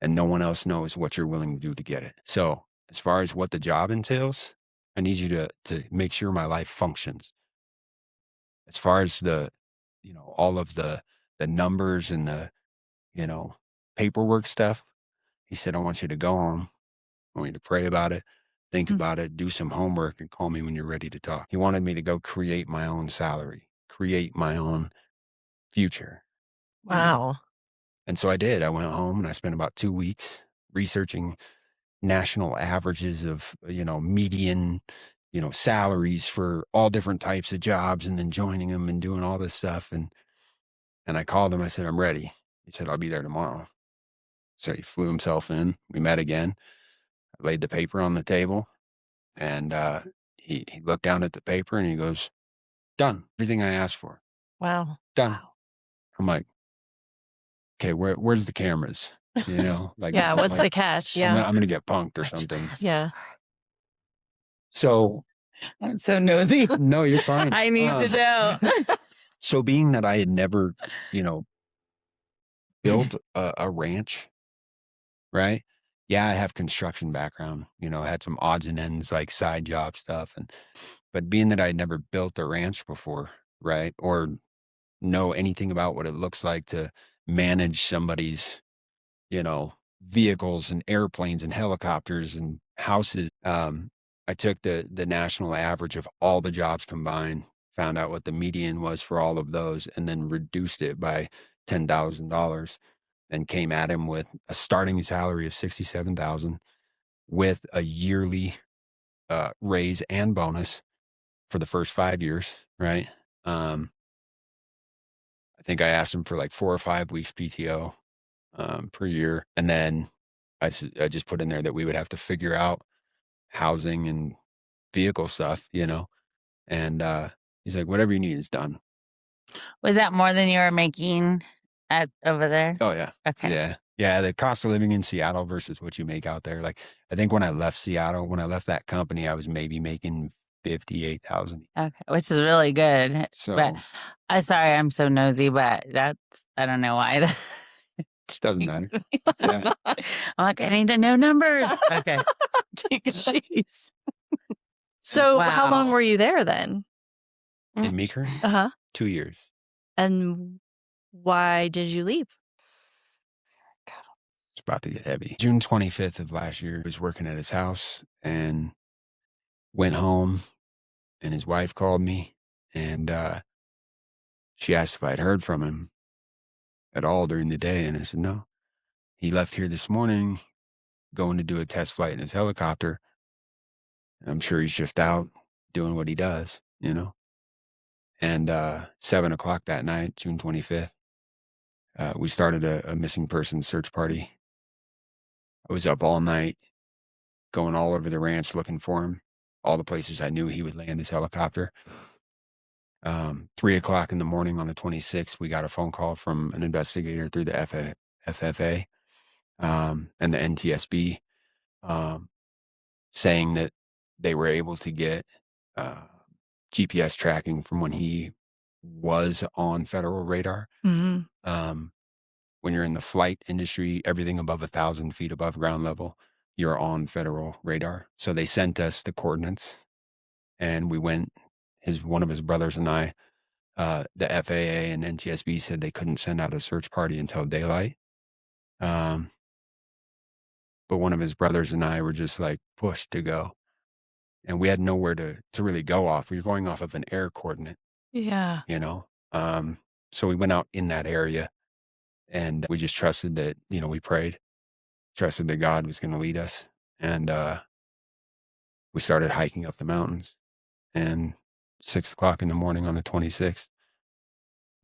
And no one else knows what you're willing to do to get it. So as far as what the job entails, I need you to make sure my life functions. As far as all of the numbers and the, paperwork stuff, he said, I want you to go home. I want you to pray about it, think about it, do some homework, and call me when you're ready to talk. He wanted me to go create my own salary, create my own future. Wow. And so I did. I went home and I spent about 2 weeks researching national averages of, median, salaries for all different types of jobs, and then joining them and doing all this stuff. And I called him. I said, I'm ready. He said, I'll be there tomorrow. So he flew himself in. We met again. I laid the paper on the table, and he looked down at the paper and he goes, done. Everything I asked for. Wow. Done. Wow. I'm like, okay, where's the cameras? Like, Yeah. this is What's like, the catch? Yeah. I'm gonna get punked or What'd you something. ask Yeah. So I'm so nosy. no, you're fine. I need to know. So being that I had never, built a ranch, right? Yeah, I have construction background, I had some odds and ends like side job stuff. But being that I'd never built a ranch before, right? Or know anything about what it looks like to manage somebody's, vehicles and airplanes and helicopters and houses. I took the national average of all the jobs combined, found out what the median was for all of those, and then reduced it by $10,000, and came at him with a starting salary of $67,000 with a yearly raise and bonus for the first 5 years, right? I think I asked him for like 4 or 5 weeks PTO per year. And then I just put in there that we would have to figure out housing and vehicle stuff, and he's like, whatever you need is done. Was that more than you were making over there? Oh, yeah. Okay. Yeah. Yeah. The cost of living in Seattle versus what you make out there. Like, I think when I left Seattle, when I left that company, I was maybe making 58,000. Okay, which is really good. So But sorry, I'm so nosy, but I don't know why. That doesn't matter. Yeah. I'm like, I need to know numbers. Okay. Jeez. So how Wow. long were you there then? In Meeker, Uh-huh. 2 years. And why did you leave? It's about to get heavy. June 25th of last year, I was working at his house and went home, and his wife called me, and she asked if I'd heard from him at all during the day. And I said, no. He left here this morning, going to do a test flight in his helicopter. I'm sure he's just out doing what he does, And 7 o'clock that night, June 25th, we started a missing person search party. I was up all night, going all over the ranch looking for him, all the places I knew he would land his helicopter. 3 o'clock in the morning on the 26th, we got a phone call from an investigator through the FFA and the NTSB, saying that they were able to get GPS tracking from when he was on federal radar. Mm-hmm. When you're in the flight industry, everything above 1,000 feet above ground level, you're on federal radar. So they sent us the coordinates, and we went. One of his brothers and I, the FAA and NTSB said they couldn't send out a search party until daylight. But one of his brothers and I were just like pushed to go, and we had nowhere to really go off. We were going off of an air coordinate, Yeah. So we went out in that area, and we just trusted that, we prayed, trusted that God was going to lead us. And we started hiking up the mountains, and 6 o'clock in the morning on the 26th,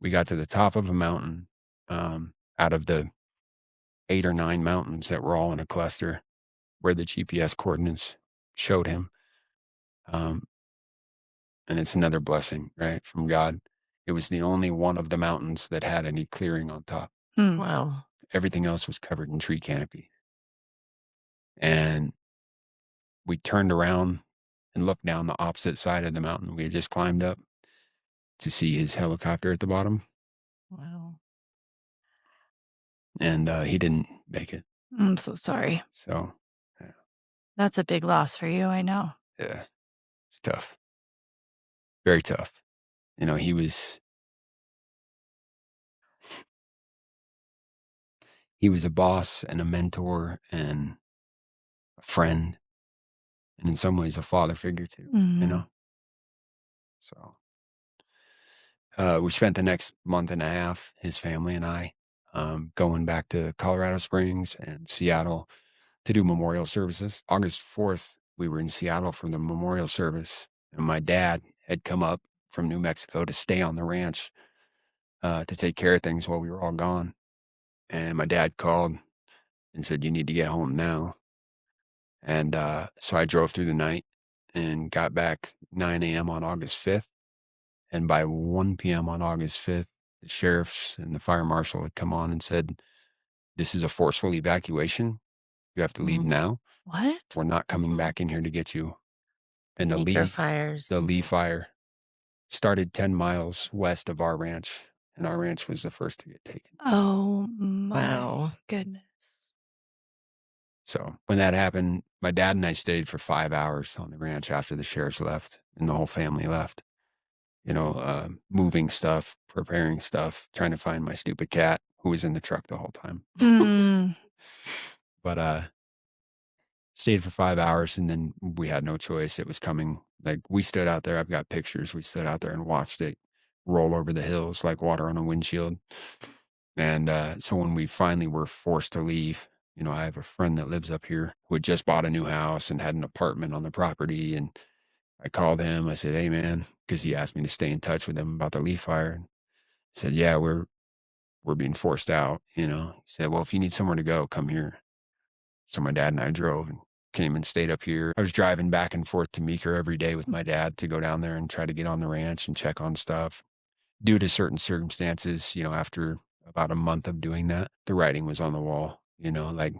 we got to the top of a mountain, out of the 8 or 9 mountains that were all in a cluster where the GPS coordinates showed him. And it's another blessing, right, from God. It was the only one of the mountains that had any clearing on top. Hmm. Wow. Everything else was covered in tree canopy. And we turned around and looked down the opposite side of the mountain we had just climbed up to see his helicopter at the bottom. Wow. And he didn't make it. I'm so sorry. So, That's a big loss for you, I know. yeah, it's tough. Very tough. He was a boss and a mentor and a friend, and in some ways a father figure too, Mhm. So we spent the next month and a half, his family and I, going back to Colorado Springs and Seattle to do memorial services. August 4th, we were in Seattle for the memorial service, and my dad had come up from New Mexico to stay on the ranch to take care of things while we were all gone. And my dad called and said, "You need to get home now." And so I drove through the night and got back 9 a.m. on August 5th. And by 1 p.m. on August 5th, the sheriffs and the fire marshal had come on and said, "This is a forceful evacuation. You have to leave now. What? We're not coming back in here to get you." And Acre fires. the Lee fire started 10 miles west of our ranch, and our ranch was the first to get taken. Oh my Wow. goodness. So when that happened, my dad and I stayed for 5 hours on the ranch after the sheriffs left and the whole family left. Moving stuff, preparing stuff, trying to find my stupid cat who was in the truck the whole time. Mm. But stayed for 5 hours, and then we had no choice. It was coming. Like, we stood out there. I've got pictures. We stood out there and watched it roll over the hills like water on a windshield. And so when we finally were forced to leave, I have a friend that lives up here who had just bought a new house and had an apartment on the property. And I called him. I said, "Hey, man," because he asked me to stay in touch with him about the Lee fire. I said, "Yeah, we're being forced out." He said, "Well, if you need somewhere to go, come here." So my dad and I drove and came and stayed up here. I was driving back and forth to Meeker every day with my dad to go down there and try to get on the ranch and check on stuff. Due to certain circumstances, after about a month of doing that, the writing was on the wall. Like,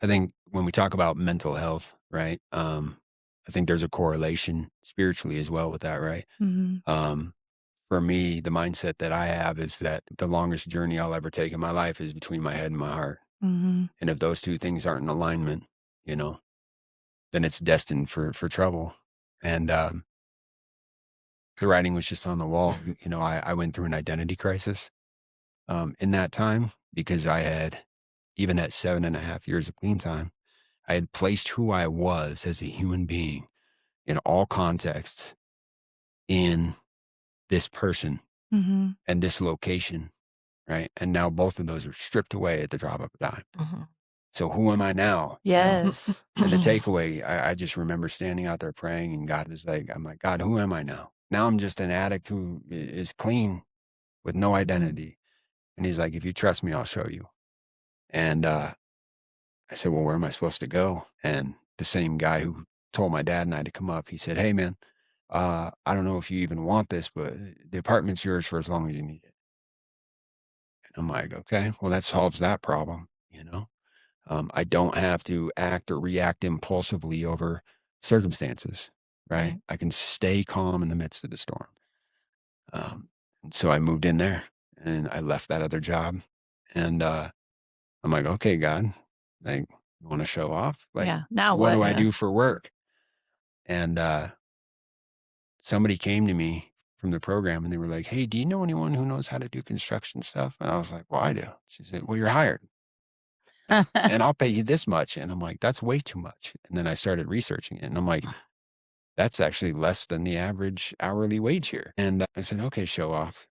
I think when we talk about mental health, right? I think there's a correlation spiritually as well with that, right? Mhm. For me, the mindset that I have is that the longest journey I'll ever take in my life is between my head and my heart. Mhm. And if those two things aren't in alignment, then it's destined for trouble. And the writing was just on the wall. I went through an identity crisis in that time because I had, even at 7.5 years of clean time, I had placed who I was as a human being in all contexts in this person Mhm. and this location, right? And now both of those are stripped away at the drop of a dime. Mhm. So who am I now? Yes. And the takeaway, I just remember standing out there praying, and I'm like, "God, who am I now? Now I'm just an addict who is clean with no identity." And he's like, "If you trust me, I'll show you." And I said, "Well, where am I supposed to go?" And the same guy who told my dad and I to come up, he said, "Hey, man, I don't know if you even want this, but the apartment's yours for as long as you need it." And I'm like, "Okay, well, that solves that problem. I don't have to act or react impulsively over circumstances, right? Right. I can stay calm in the midst of the storm." And so I moved in there and I left that other job. And I'm like, "Okay, God, like, you want to show off? Like, Yeah. Now what what? do I Yeah. do for work?" And somebody came to me from the program and they were like, "Hey, do you know anyone who knows how to do construction stuff?" And I was like, "Well, I do." She said, "Well, you're hired and I'll pay you this much." And I'm like, "That's way too much." And then I started researching it and I'm like, "That's actually less than the average hourly wage here." And I said, "Okay, show off,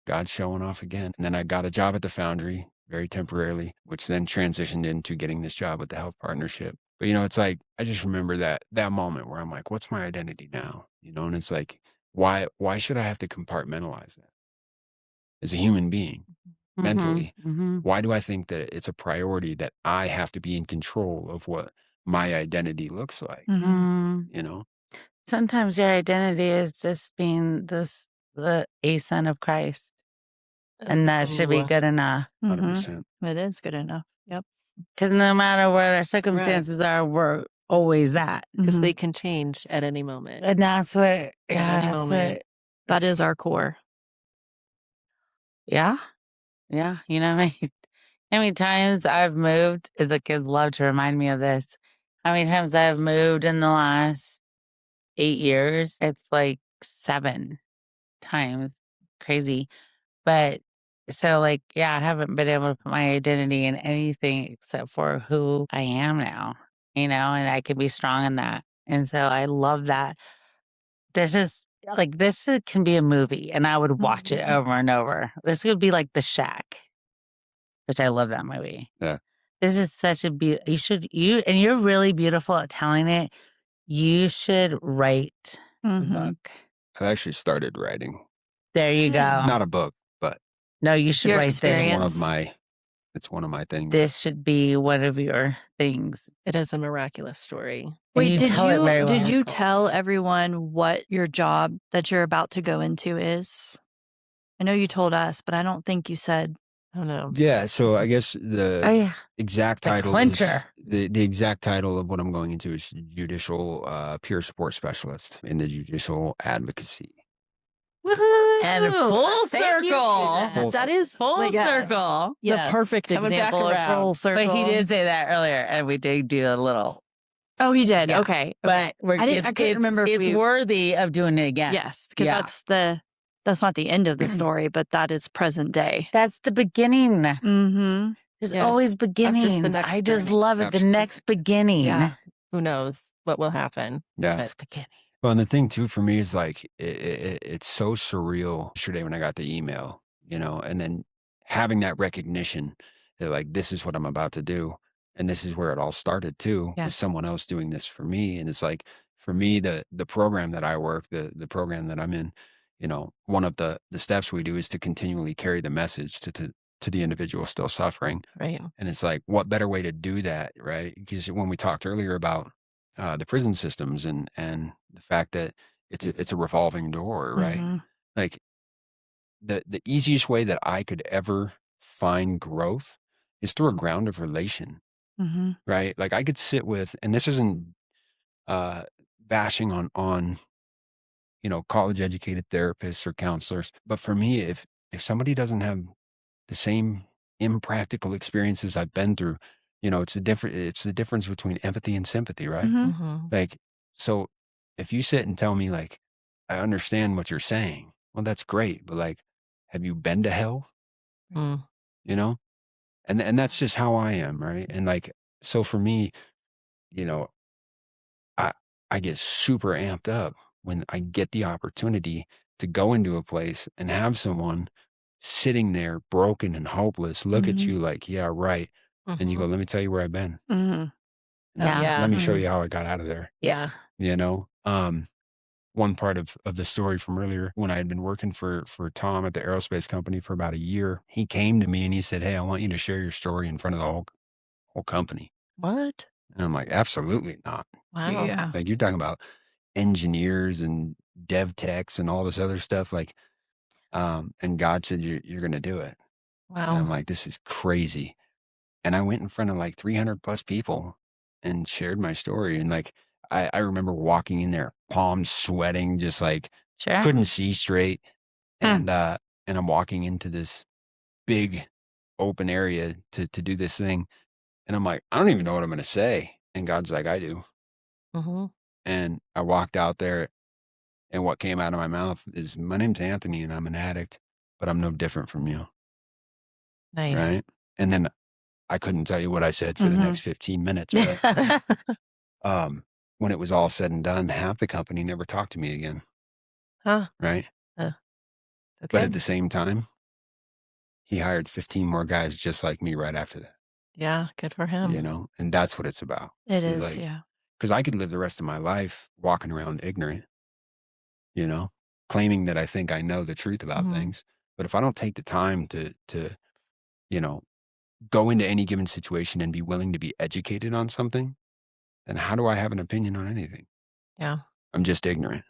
God's showing off again." And then I got a job at the foundry very temporarily, which then transitioned into getting this job with the health partnership. But it's like, I just remember that moment where I'm like, what's my identity now? And it's like, why should I have to compartmentalize that as a human being mentally? Why do I think that it's a priority that I have to be in control of what my identity looks like? Mhm. You know? Sometimes your identity is just being a son of Christ, and that should be Ooh. good enough. 100%. It is good enough. Yep. Because no matter what our circumstances are, we're always that. Because Mhm. they can change at any moment. And that's what, At any that's moment. what, That is our core. yeah. Yeah. How many times I've moved, the kids love to remind me of this. How many times I've moved in the last 8 years? It's like 7 times. Crazy. But so, like, yeah, I haven't been able to put my identity in anything except for who I am now, and I can be strong in that. And so I love that. Can be a movie and I would watch it Mhm. over and over. This would be like The Shack, which I love that movie. Yeah. This is such a and you're really beautiful at telling it. You should write a Mhm. book. I actually started writing. There you go. Not a book, but No, you should Your write it's this. one of my things. This should be one of your things. It is a miraculous story. And Wait, you did tell it very you well. tell everyone what your job that you're about to go into is? I know you told us, but I don't think you said. Oh no. Yeah, so I guess Oh, the yeah. exact The title is clincher. the exact title of what I'm going into is Judicial Peer Support Specialist in the Judicial Advocacy. Woohoo! And full Thank you, circle. Jeanette. Full That is Full Yeah. circle. the Yes, perfect coming back example of around. full circle. But he did say that earlier, and we did do a little. Oh, he did. Yeah. Okay. But I couldn't remember if it's we- worthy of doing it again. Yes, because Yeah. that's not the end of the story, but that is present day. That's the beginning. Mm-hmm. There's Yes. always Of just the beginnings. next I just journey. love it. The Absolutely. next beginning. Yeah. Who knows what will happen? Yeah. Next beginning. Well, and the thing too for me is like it's so surreal. Yesterday when I got the email, and then having that recognition that like this is what I'm about to do, and this is where it all started too. Yeah. Is someone else doing this for me, and it's like for me the program that I work, the program that I'm in, one of the steps we do is to continually carry the message to the individual still suffering. Right. And it's like, what better way to do that, right? Because when we talked earlier about the prison systems and the fact that it's a revolving door, right? Mm-hmm. Like the easiest way that I could ever find growth is through a ground of relation, Mm-hmm. right? Like I could sit with, and this isn't bashing on college educated therapists or counselors, but for me, if somebody doesn't have the same impractical experiences I've been through, it's the difference between empathy and sympathy, right? Mm-hmm. Mm-hmm. Like, so if you sit and tell me like, I understand what you're saying, well, that's great. But like, have you been to hell? Mm. You know? And that's just how I am, right? And like, so for me, you know, I I get super amped up when I get the opportunity to go into a place and have someone sitting there broken and hopeless look at Mhm. you like, yeah, right. And you go, Mhm. let me tell you where I've been. Mm-hmm. Oh, yeah. Let me show Mhm. you how I got out of there. Yeah. You know? One part of the story from earlier, when I had been working for Tom at the aerospace company for about a year, he came to me and he said, hey, I want you to share your story in front of the whole company. What? And I'm like, absolutely not. Wow. Yeah. Like you're talking about engineers and dev techs and all this other stuff. Like, and God said, you're going to do it. And I'm Wow. like, this is crazy. And I went in front of like 300 plus people and shared my story. And like, I remember walking in there, palms sweating, just like Sure. couldn't see straight. Hmm. And I'm walking into this big open area to do this thing. And I'm like, I don't even know what I'm going to say. And God's like, I do. Mm-hmm. And I walked out there and what came out of my mouth is, my name's Anthony and I'm an addict, but I'm no different from you. Nice. Right. And then I couldn't tell you what I said for the Mhm. next 15 minutes. But when it was all said and done, half the company never talked to me again. Huh. Right. Okay. But at the same time, he hired 15 more guys just like me right after that, Yeah. Good for him. and that's what it's about. It It's is. like, Yeah. because I could live the rest of my life walking around ignorant, claiming that I think I know the truth about Mhm. things. But if I don't take the time to, you know, go into any given situation and be willing to be educated on something, then how do I have an opinion on anything? Yeah. I'm just ignorant.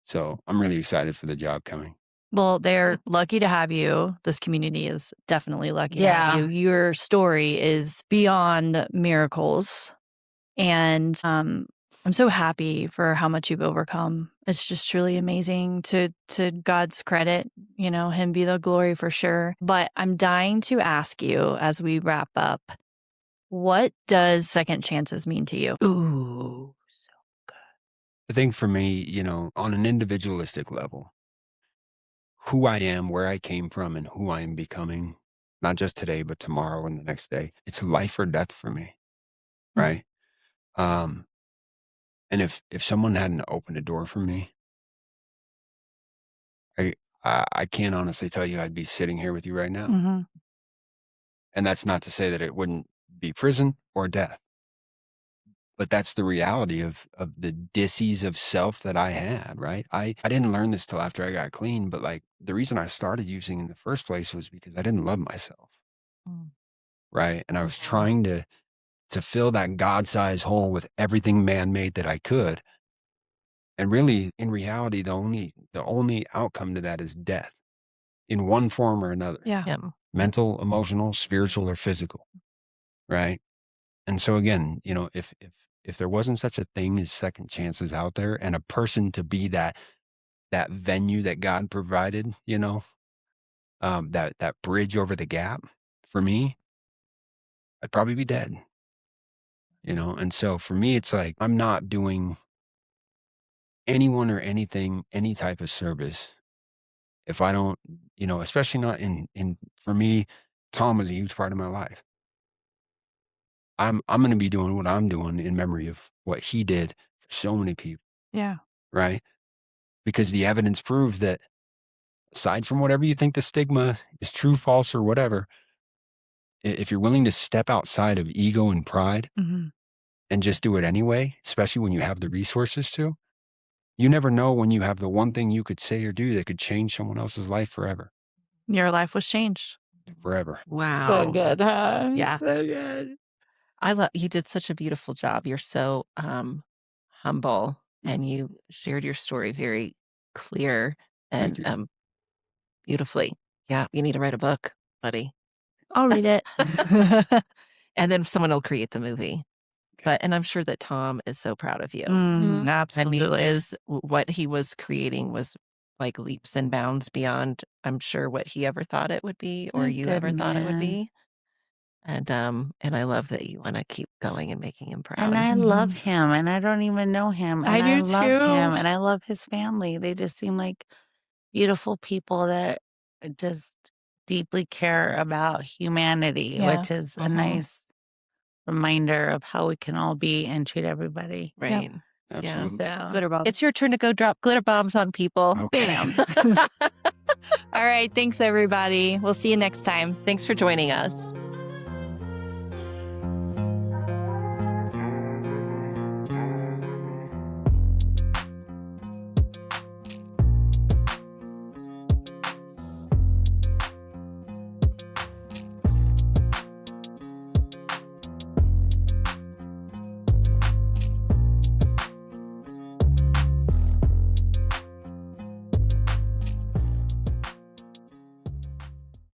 So I'm really excited for the job coming. Well, they're lucky to have you. This community is definitely lucky to have Yeah. you. Your story is beyond miracles. And I'm so happy for how much you've overcome. It's just truly amazing, to God's credit, him be the glory for sure. But I'm dying to ask you as we wrap up, what does second chances mean to you? Ooh. I think for me, on an individualistic level, who I am, where I came from, and who I am becoming, not just today, but tomorrow and the next day, it's life or death for me. Mm. Right. And if someone hadn't opened a door for me, I can't honestly tell you I'd be sitting here with you right now. Mhm. And that's not to say that it wouldn't be prison or death. But that's the reality of the disease of self that I had, right? I didn't learn this till after I got clean, but like the reason I started using in the first place was because I didn't love myself, right? And I was trying to fill that God-sized hole with everything man-made that I could. And really, in reality, the only outcome to that is death in one form or another. Yeah. Yeah. Mental, emotional, spiritual, or physical, right? And so again, you know, if there wasn't such a thing as second chances out there and a person to be that venue that God provided, you know, that bridge over the gap for me, I'd probably be dead, you know? And so for me, it's like, I'm not doing anyone or anything, any type of service if I don't, you know, especially not for me, Tom was a huge part of my life. I'm going to be doing what I'm doing in memory of what he did for so many people, Yeah. right? Because the evidence proved that aside from whatever you think the stigma is true, false, or whatever, if you're willing to step outside of ego and pride Mhm. and just do it anyway, especially when you have the resources to, you never know when you have the one thing you could say or do that could change someone else's life forever. Your life was changed. Forever. Wow. So good, huh? Yeah. So good. You did such a beautiful job. You're so humble, and you shared your story very clear Thank and you. beautifully. Yeah, you need to write a book, buddy. I'll read it. And then someone will create the movie. And I'm sure that Tom is so proud of you. I mean, Absolutely. what he was creating was like leaps and bounds beyond, I'm sure, what he ever thought it would be or A you good ever thought it would man. be. And I love that you want to keep going and making him proud. And I love him, and I don't even know him. I And do love too. him, and I love his family. They just seem like beautiful people that just deeply care about humanity, Yeah. which is a Mhm. nice reminder of how we can all be and treat everybody. Right. Absolutely. So, Glitter bomb. It's your turn to go drop glitter bombs on people. Okay. Bam. All right. Thanks, everybody. We'll see you next time. Thanks for joining us.